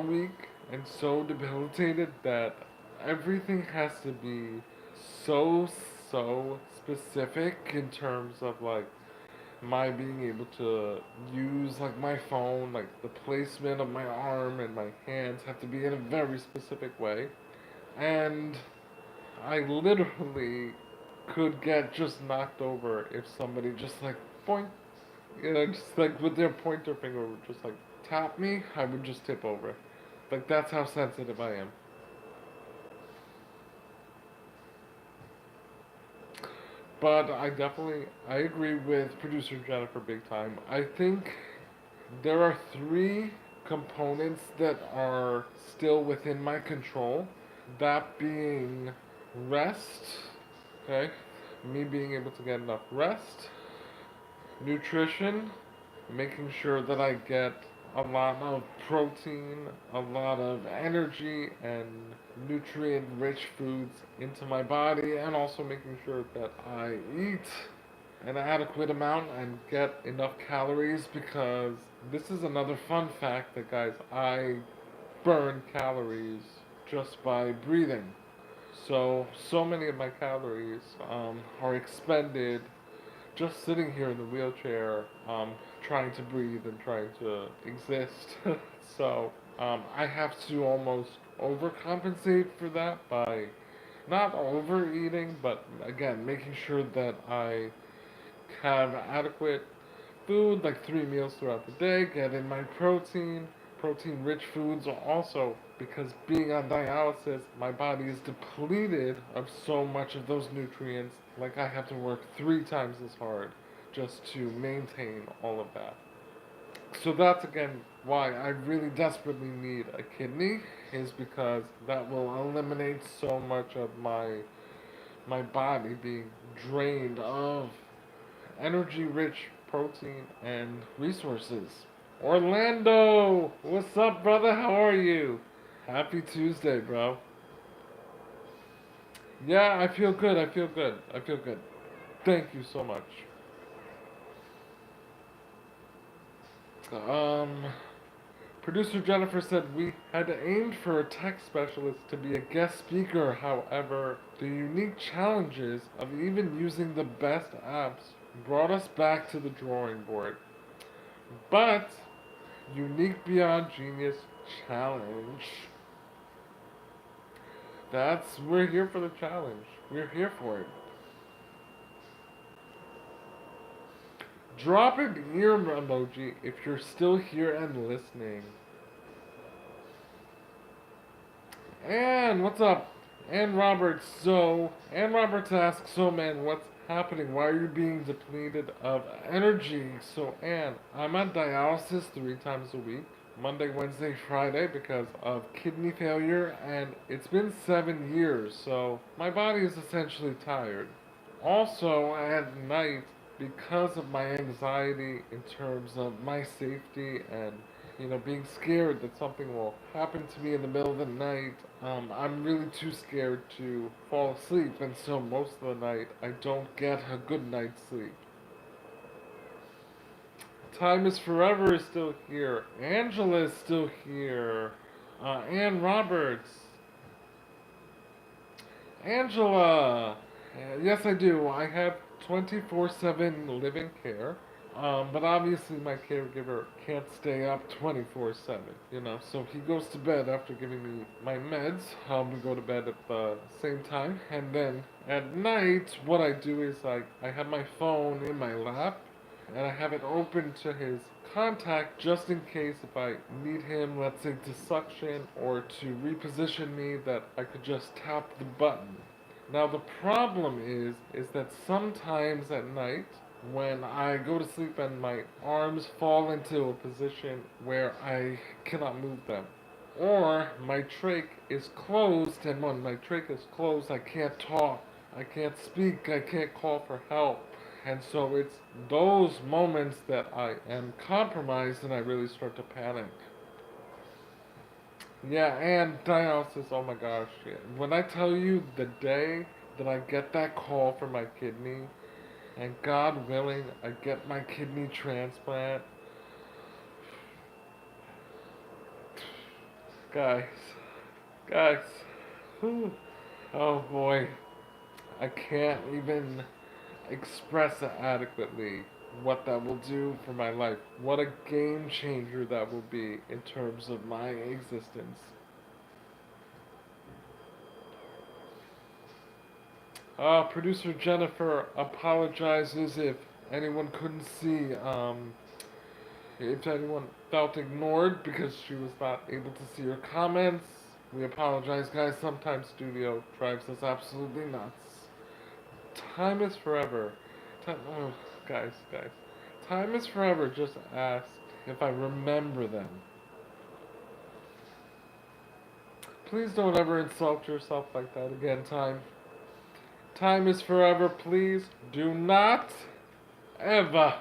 weak and so debilitated that everything has to be so specific in terms of like my being able to use like my phone, like the placement of my arm and my hands have to be in a very specific way. And I literally could get just knocked over if somebody just like boink, just like with their pointer finger would just like tap me, I would just tip over. Like that's how sensitive I am. But I agree with producer Jennifer big time. I think there are three components that are still within my control. That being rest, okay? Me being able to get enough rest, nutrition, making sure that I get a lot of protein, a lot of energy, and nutrient rich foods into my body, and also making sure that I eat an adequate amount and get enough calories because this is another fun fact that, guys, I burn calories just by breathing. So many of my calories are expended just sitting here in the wheelchair, trying to breathe and trying to exist. So I have to almost overcompensate for that by not overeating, but again, making sure that I have adequate food, like 3 meals throughout the day, get in my protein rich foods also because being on dialysis, my body is depleted of so much of those nutrients. Like I have to work 3 times as hard just to maintain all of that. So that's again why I really desperately need a kidney is because that will eliminate so much of my body being drained of energy rich protein and resources. Orlando! What's up, brother? How are you? Happy Tuesday, bro. Yeah, I feel good. I feel good. I feel good. Thank you so much. Um, Producer Jennifer said we had aimed for a tech specialist to be a guest speaker. However, the unique challenges of even using the best apps brought us back to the drawing board. But unique beyond genius challenge. We're here for the challenge. We're here for it. Drop an ear emoji if you're still here and listening. And what's up? Ann Roberts. Ann Roberts asks, so man, what's happening? Why are you being depleted of energy? So Ann, I'm on dialysis 3 times a week. Monday, Wednesday, Friday because of kidney failure, and it's been 7 years, so my body is essentially tired. Also, at night, because of my anxiety in terms of my safety and being scared that something will happen to me in the middle of the night, I'm really too scared to fall asleep, and so most of the night I don't get a good night's sleep. Time is Forever is still here. Angela is still here. Ann Roberts. Angela! Yes, I do. I have 24/7 living care. But obviously, my caregiver can't stay up 24/7, so he goes to bed after giving me my meds. We go to bed at the same time. And then at night, what I do is I have my phone in my lap and I have it open to his contact just in case if I need him, let's say to suction or to reposition me, that I could just tap the button. Now the problem is that sometimes at night when I go to sleep and my arms fall into a position where I cannot move them, or my trach is closed, and when my trach is closed, I can't talk, I can't speak, I can't call for help. And so it's those moments that I am compromised and I really start to panic. Yeah, and dialysis, oh my gosh. Yeah. When I tell you the day that I get that call for my kidney, and God willing, I get my kidney transplant, guys, guys, whew, oh boy, I can't even express it adequately what that will do for my life. What a game changer that will be in terms of my existence. Producer Jennifer apologizes if anyone couldn't see, if anyone felt ignored because she was not able to see her comments. We apologize, guys. Sometimes studio drives us absolutely nuts. Time is forever. Oh, guys. Time is forever. Just ask if I remember them. Please don't ever insult yourself like that again, time. Time is forever. Please do not ever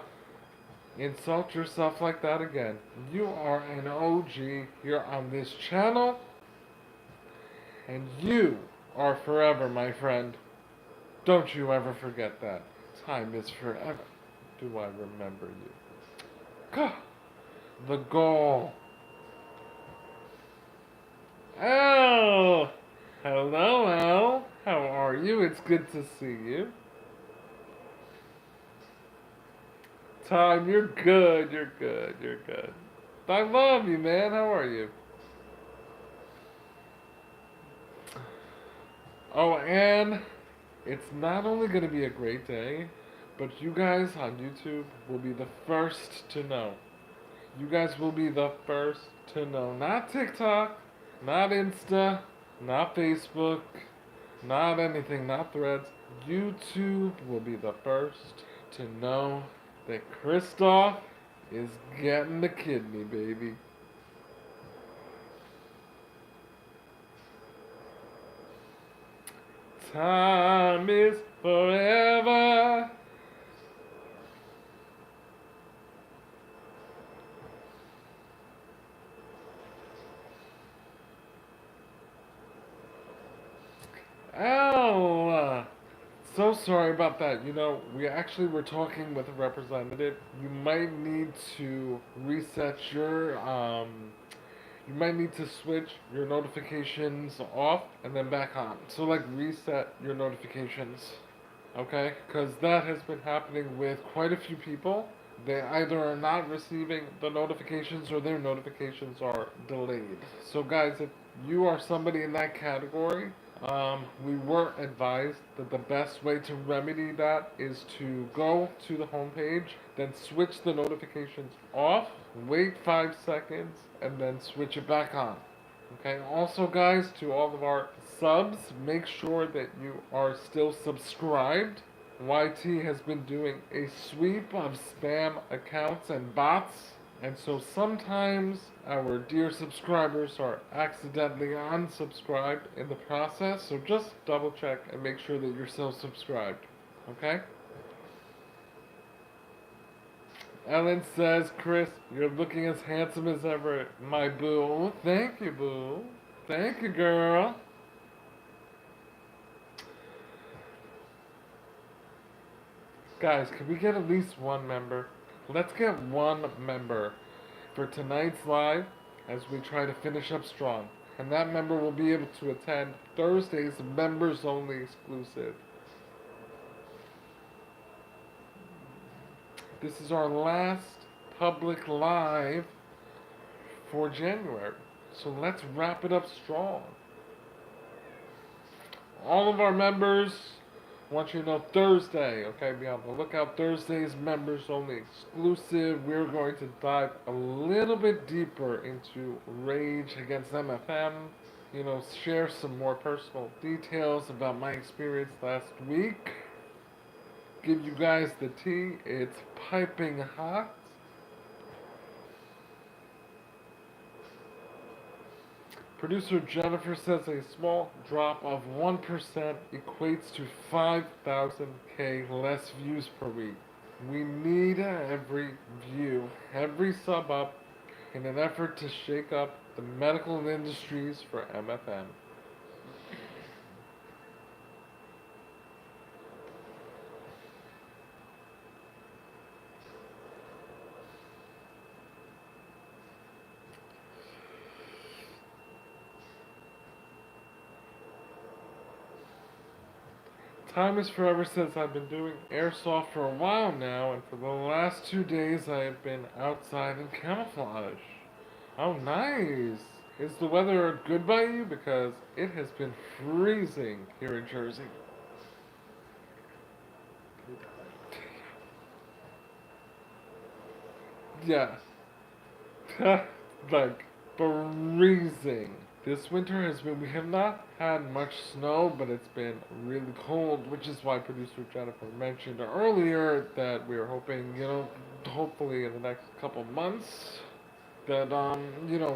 insult yourself like that again. You are an OG here on this channel, and you are forever, my friend. Don't you ever forget that. Time is forever. Do I remember you? God, the goal. Oh, hello, Al. How are you? It's good to see you. Time, you're good. You're good. You're good. I love you, man. How are you? Oh, and it's not only going to be a great day, but you guys on YouTube will be the first to know. You guys will be the first to know. Not TikTok, not Insta, not Facebook, not anything, not Threads. YouTube will be the first to know that Christoph is getting the kidney, baby. Time is forever. Oh, so sorry about that. You know, we actually were talking with a representative. You might need to reset you might need to switch your notifications off and then back on. So, like, reset your notifications, okay? Because that has been happening with quite a few people. They either are not receiving the notifications or their notifications are delayed. So, guys, if you are somebody in that category, we were advised that the best way to remedy that is to go to the homepage, then switch the notifications off, wait 5 seconds, and then switch it back on. Okay, also, guys, to all of our subs, make sure that you are still subscribed. YT has been doing a sweep of spam accounts and bots, and so sometimes our dear subscribers are accidentally unsubscribed in the process, so just double check and make sure that you're still subscribed. Okay? Ellen says, Chris, you're looking as handsome as ever, my boo. Thank you, boo. Thank you, girl. Guys, can we get at least one member? Let's get one member for tonight's live as we try to finish up strong. And that member will be able to attend Thursday's members only exclusive. This is our last public live for January. So let's wrap it up strong. All of our members, want you to know Thursday, okay, be on the lookout. Thursday's members only exclusive. We're going to dive a little bit deeper into Rage Against MFM. You know, share some more personal details about my experience last week. Give you guys the tea. It's piping hot. Producer Jennifer says a small drop of 1% equates to 5,000K less views per week. We need every view, every sub up, in an effort to shake up the medical industries for MFM. Time is forever since I've been doing airsoft for a while now, and for the last 2 days I have been outside in camouflage. Oh, nice! Is the weather good by you? Because it has been freezing here in Jersey. Yeah, like freezing. This winter has been, we have not had much snow, but it's been really cold, which is why producer Jennifer mentioned earlier that we're hoping, hopefully in the next couple months, that,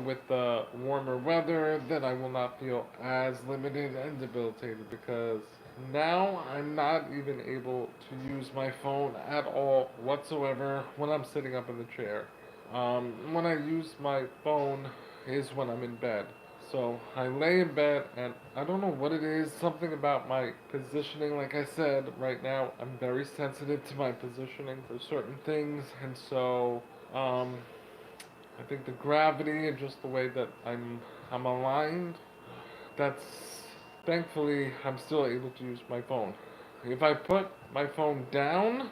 with the warmer weather, that I will not feel as limited and debilitated because now I'm not even able to use my phone at all whatsoever when I'm sitting up in the chair. When I use my phone is when I'm in bed. So I lay in bed and I don't know what it is, something about my positioning. Like I said, right now I'm very sensitive to my positioning for certain things, and so um, I think the gravity and just the way that I'm aligned, that's thankfully I'm still able to use my phone. If I put my phone down,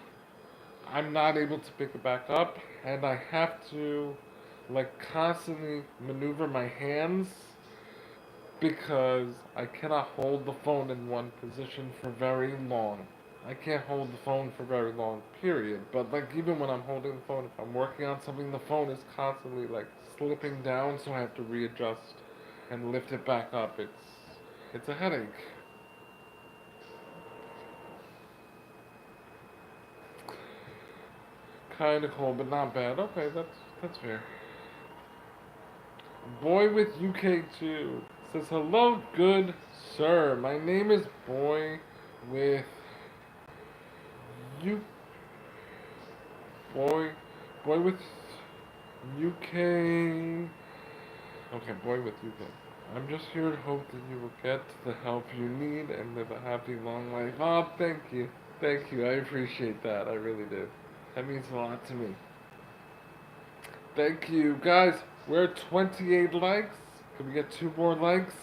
I'm not able to pick it back up, and I have to like constantly maneuver my hands because I cannot hold the phone in one position for very long. I can't hold the phone for very long, period. But like even when I'm holding the phone, if I'm working on something, the phone is constantly like slipping down, so I have to readjust and lift it back up. It's a headache. Kind of cold, but not bad. Okay, that's fair. Boy with UK2 says, hello, good sir. My name is Boy with U. Boy. Boy with UK. Okay, Boy with UK. I'm just here to hope that you will get the help you need and live a happy, long life. Oh, thank you. Thank you. I appreciate that. I really do. That means a lot to me. Thank you. Guys, we're at 28 likes. Can we get 2 more likes?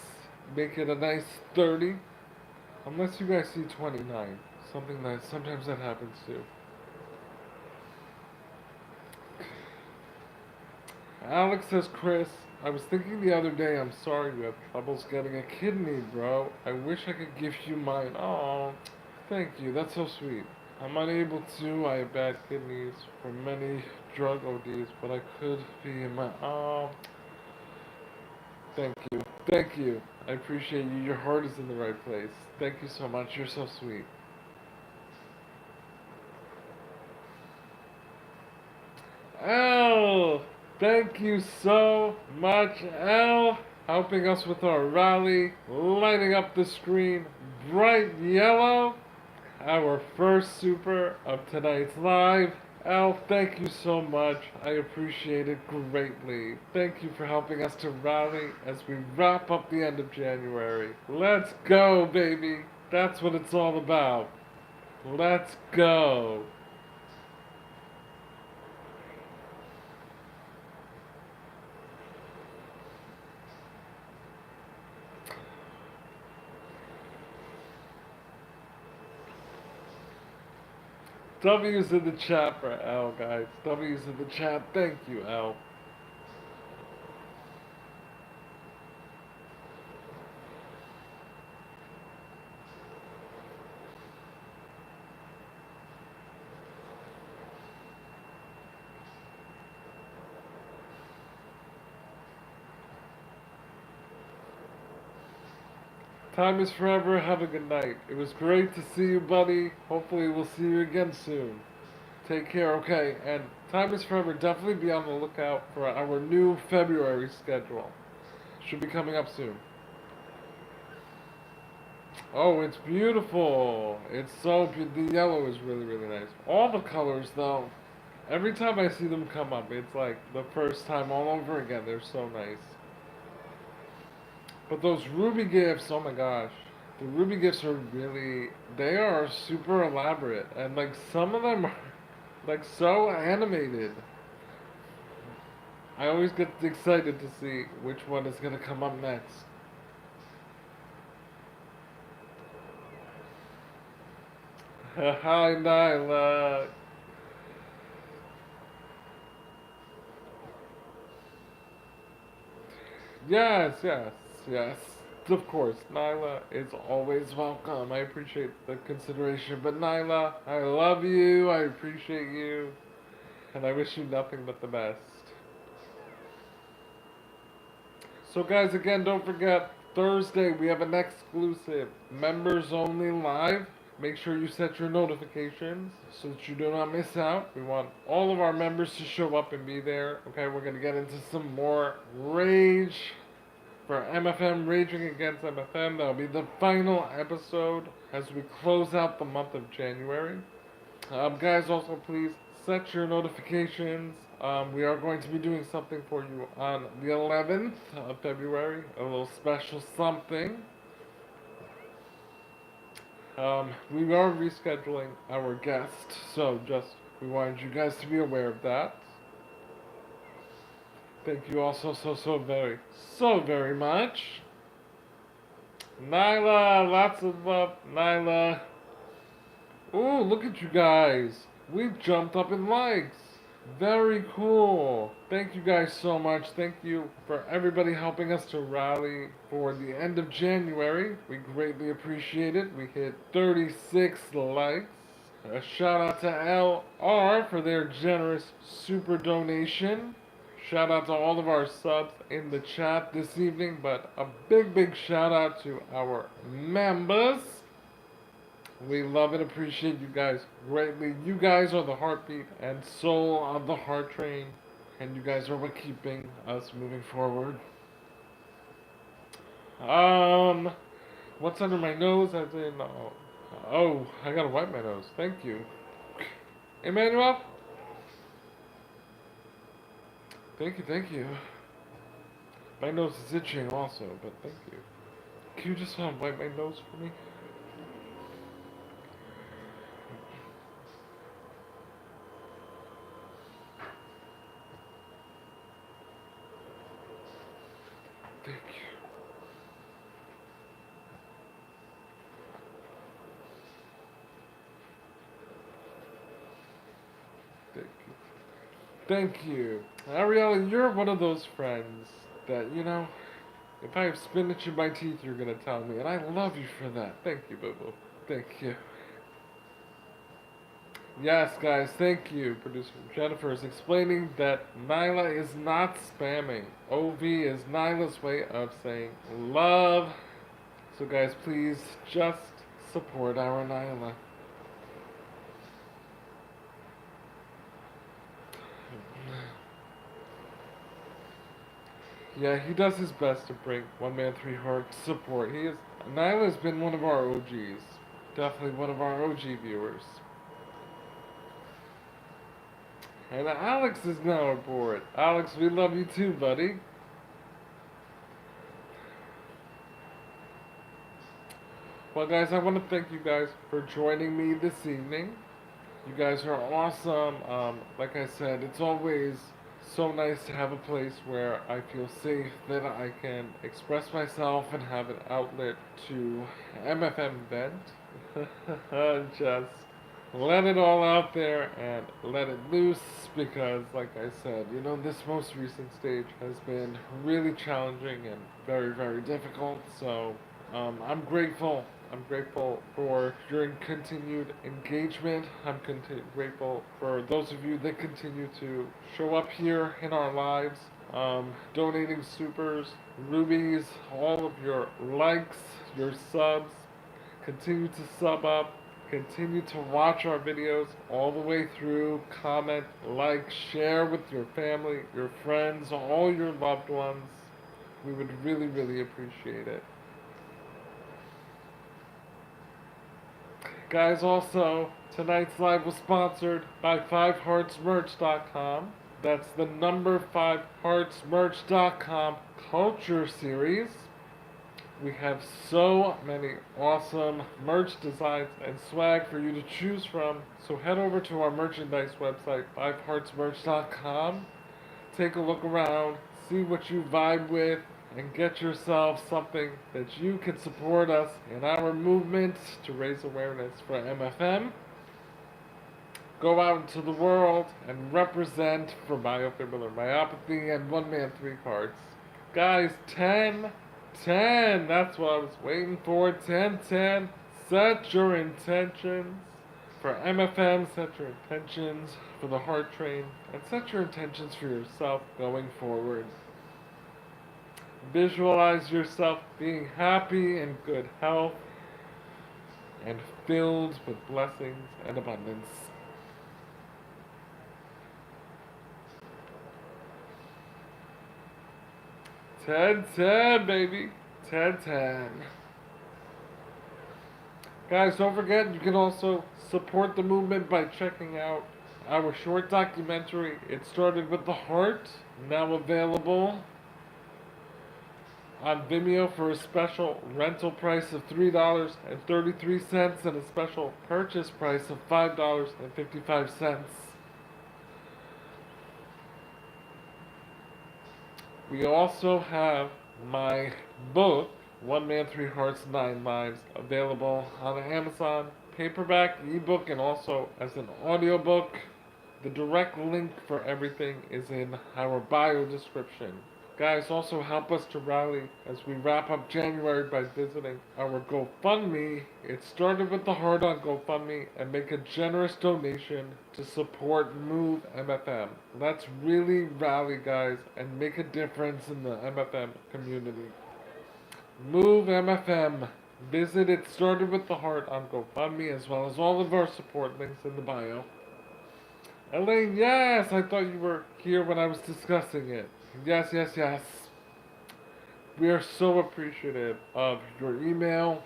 Make it a nice 30. Unless you guys see 29. Sometimes that happens too. Alex says, Chris, I was thinking the other day, I'm sorry you have troubles getting a kidney, bro. I wish I could give you mine. Oh, thank you. That's so sweet. I'm unable to. I have bad kidneys from many drug ODs, but I could be in my. Oh, thank you. Thank you. I appreciate you. Your heart is in the right place. Thank you so much. You're so sweet. L, thank you so much, L, helping us with our rally, lighting up the screen bright yellow. Our first super of tonight's live. Al, thank you so much. I appreciate it greatly. Thank you for helping us to rally as we wrap up the end of January. Let's go, baby. That's what it's all about. Let's go. W's in the chat for Al, guys. W's in the chat. Thank you, Al. Time is forever. Have a good night. It was great to see you, buddy. Hopefully, we'll see you again soon. Take care, okay? And time is forever. Definitely be on the lookout for our new February schedule. Should be coming up soon. Oh, it's beautiful. It's so the yellow is really, really nice. All the colors, though, every time I see them come up, it's like the first time all over again. They're so nice. But those ruby gifts, oh my gosh. The ruby gifts are really, they are super elaborate. And like some of them are like so animated. I always get excited to see which one is going to come up next. Hi, Nyla. Yes, yes, yes. Of course, Nyla is always welcome. I appreciate the consideration. But Nyla, I love you. I appreciate you. And I wish you nothing but the best. So, guys, again, don't forget Thursday we have an exclusive members only live. Make sure you set your notifications so that you do not miss out. We want all of our members to show up and be there. Okay, we're going to get into some more rage for MFM, Raging Against MFM. That'll be the final episode as we close out the month of January. Guys, also please set your notifications. We are going to be doing something for you on the 11th of February, a little special something. We are rescheduling our guest, so just we wanted you guys to be aware of that. Thank you also so very much. Nyla, lots of love, Nyla. Ooh, look at you guys. We jumped up in likes. Very cool. Thank you guys so much. Thank you for everybody helping us to rally for the end of January. We greatly appreciate it. We hit 36 likes. A shout out to LR for their generous super donation. Shout out to all of our subs in the chat this evening, but a big shout out to our members. We love and appreciate you guys greatly. You guys are the heartbeat and soul of the heart train, and you guys are what keeping us moving forward. What's under my nose? As in, oh, I gotta wipe my nose. Thank you, Emmanuel. Thank you. My nose is itching also, but thank you. Can you just wipe my nose for me? Thank you. Thank you. Thank you. Ariella, you're one of those friends that, if I have spinach in my teeth, you're gonna tell me, and I love you for that. Thank you, Boo Boo. Thank you. Yes, guys, thank you. Producer Jennifer is explaining that Nyla is not spamming. OV is Nyla's way of saying love. So, guys, please just support our Nyla. Yeah, he does his best to bring One Man Three Hearts support. Nyla has been one of our OGs. Definitely one of our OG viewers. And Alex is now aboard. Alex, we love you too, buddy. Well, guys, I want to thank you guys for joining me this evening. You guys are awesome. Like I said, it's always so nice to have a place where I feel safe that I can express myself and have an outlet to MFM vent. Just let it all out there and let it loose because, like I said, this most recent stage has been really challenging and very difficult. So I'm grateful. I'm grateful for your continued engagement. I'm grateful for those of you that continue to show up here in our lives, donating supers, rubies, all of your likes, your subs. Continue to sub up. Continue to watch our videos all the way through. Comment, like, share with your family, your friends, all your loved ones. We would really, really appreciate it. Guys, also, tonight's live was sponsored by 5heartsmerch.com. That's the number 5heartsmerch.com Culture Series. We have so many awesome merch designs and swag for you to choose from. So head over to our merchandise website, 5heartsmerch.com. Take a look around, see what you vibe with, and get yourself something that you can support us in our movement to raise awareness for MFM. Go out into the world and represent for myofibrillar myopathy and one man, three cards. Guys, 10, 10. That's what I was waiting for. 10, 10. Set your intentions for MFM. Set your intentions for the heart train. And set your intentions for yourself going forward. Visualize yourself being happy and good health and filled with blessings and abundance. 10, 10, baby. 10, 10. Guys, don't forget you can also support the movement by checking out our short documentary, It Started with the Heart, now available on Vimeo for a special rental price of $3.33 and a special purchase price of $5.55. We also have my book, One Man, Three Hearts, Nine Lives, available on Amazon, paperback, ebook, and also as an audiobook. The direct link for everything is in our bio description. Guys, also help us to rally as we wrap up January by visiting our GoFundMe. It started with the heart on GoFundMe, and make a generous donation to support Move MFM. Let's really rally, guys, and make a difference in the MFM community. Move MFM. Visit It Started with the Heart on GoFundMe, as well as all of our support links in the bio. Elaine, yes, I thought you were here when I was discussing it. Yes, yes, yes. We are so appreciative of your email.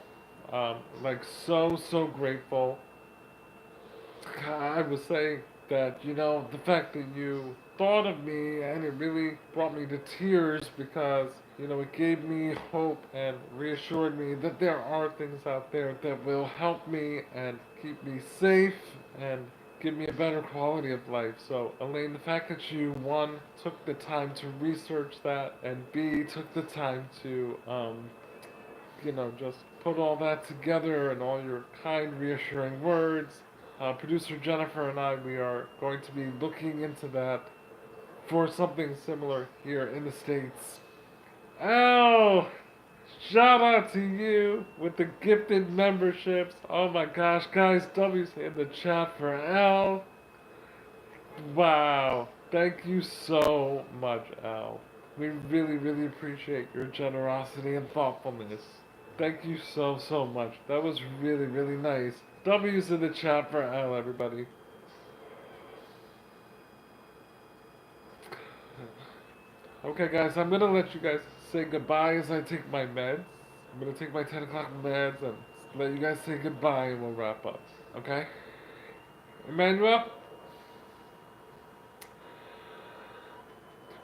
So grateful. I was saying that, the fact that you thought of me, and it really brought me to tears because, it gave me hope and reassured me that there are things out there that will help me and keep me safe and give me a better quality of life. So, Elaine, the fact that you, one, took the time to research that, and B, took the time to, just put all that together and all your kind, reassuring words. Producer Jennifer and I, we are going to be looking into that for something similar here in the States. Al! Shout out to you with the gifted memberships. Oh my gosh, guys, W's in the chat for Al. Wow. Thank you so much, Al. We really, really appreciate your generosity and thoughtfulness. Thank you so, so much. That was really, really nice. W's in the chat for Al, everybody. Okay, guys, I'm gonna let you guys say goodbye as I take my meds. I'm gonna take my 10 o'clock meds and let you guys say goodbye and we'll wrap up. Okay? Emmanuel?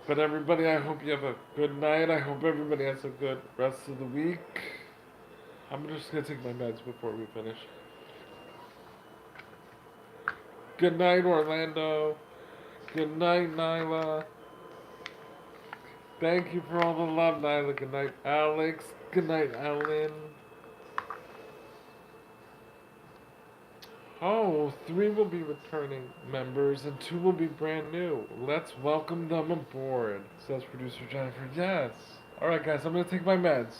But everybody, I hope you have a good night. I hope everybody has a good rest of the week. I'm just gonna take my meds before we finish. Good night, Orlando. Good night, Nyla. Thank you for all the love, Nyla. Good night, Alex. Good night, Ellen. Oh, 3 will be returning members and 2 will be brand new. Let's welcome them aboard, says producer Jennifer. Yes. Alright, guys, I'm gonna take my meds.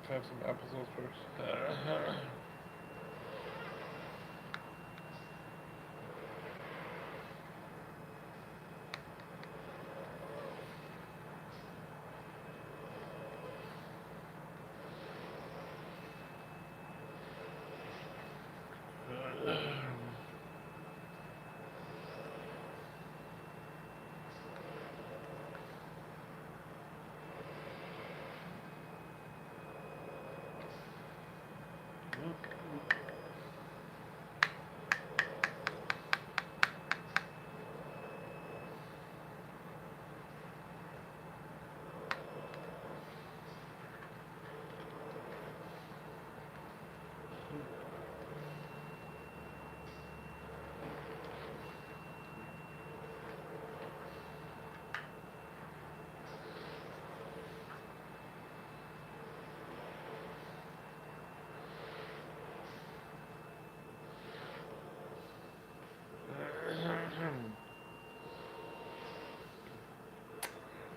Have some episodes first.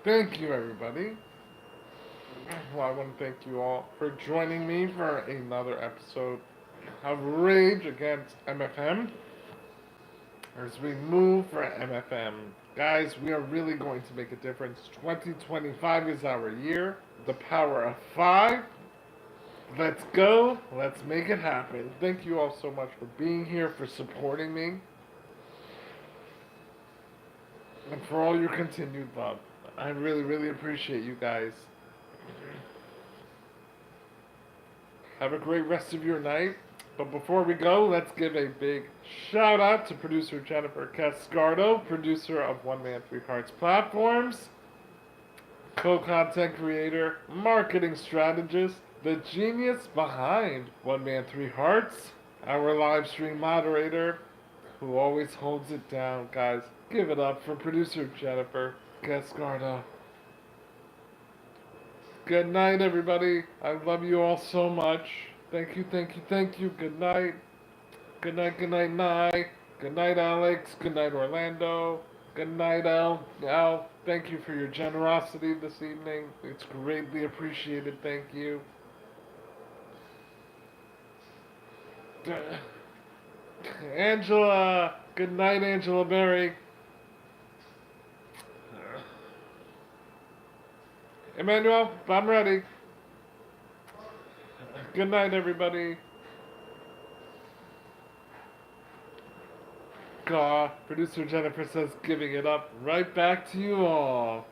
Thank you, everybody. Well, I want to thank you all for joining me for another episode of Rage Against MFM as we move for MFM. Guys, we are really going to make a difference. 2025 is our year. The power of five. Let's go. Let's make it happen. Thank you all so much for being here, for supporting me, and for all your continued love. I really, really appreciate you guys. Have a great rest of your night. But before we go, let's give a big shout out to producer Jennifer Cascardo, producer of One Man Three Hearts Platforms, co-content creator, marketing strategist, the genius behind One Man Three Hearts, our live stream moderator, who always holds it down. Guys, give it up for producer Jennifer Cascardo. Good night, everybody. I love you all so much. Thank you, thank you, thank you. Good night. Good night, good night, night. Good night, Alex. Good night, Orlando. Good night, Al. Al, thank you for your generosity this evening. It's greatly appreciated. Thank you. Angela. Good night, Angela Berry. Emmanuel, I'm ready. Good night, everybody. God, producer Jennifer says, giving it up right back to you all.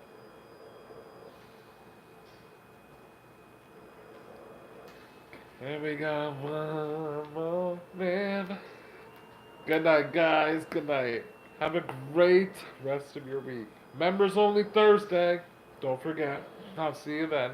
Here we go, one more man. Good night, guys. Good night. Have a great rest of your week. Members only Thursday. Don't forget. I'll see you then.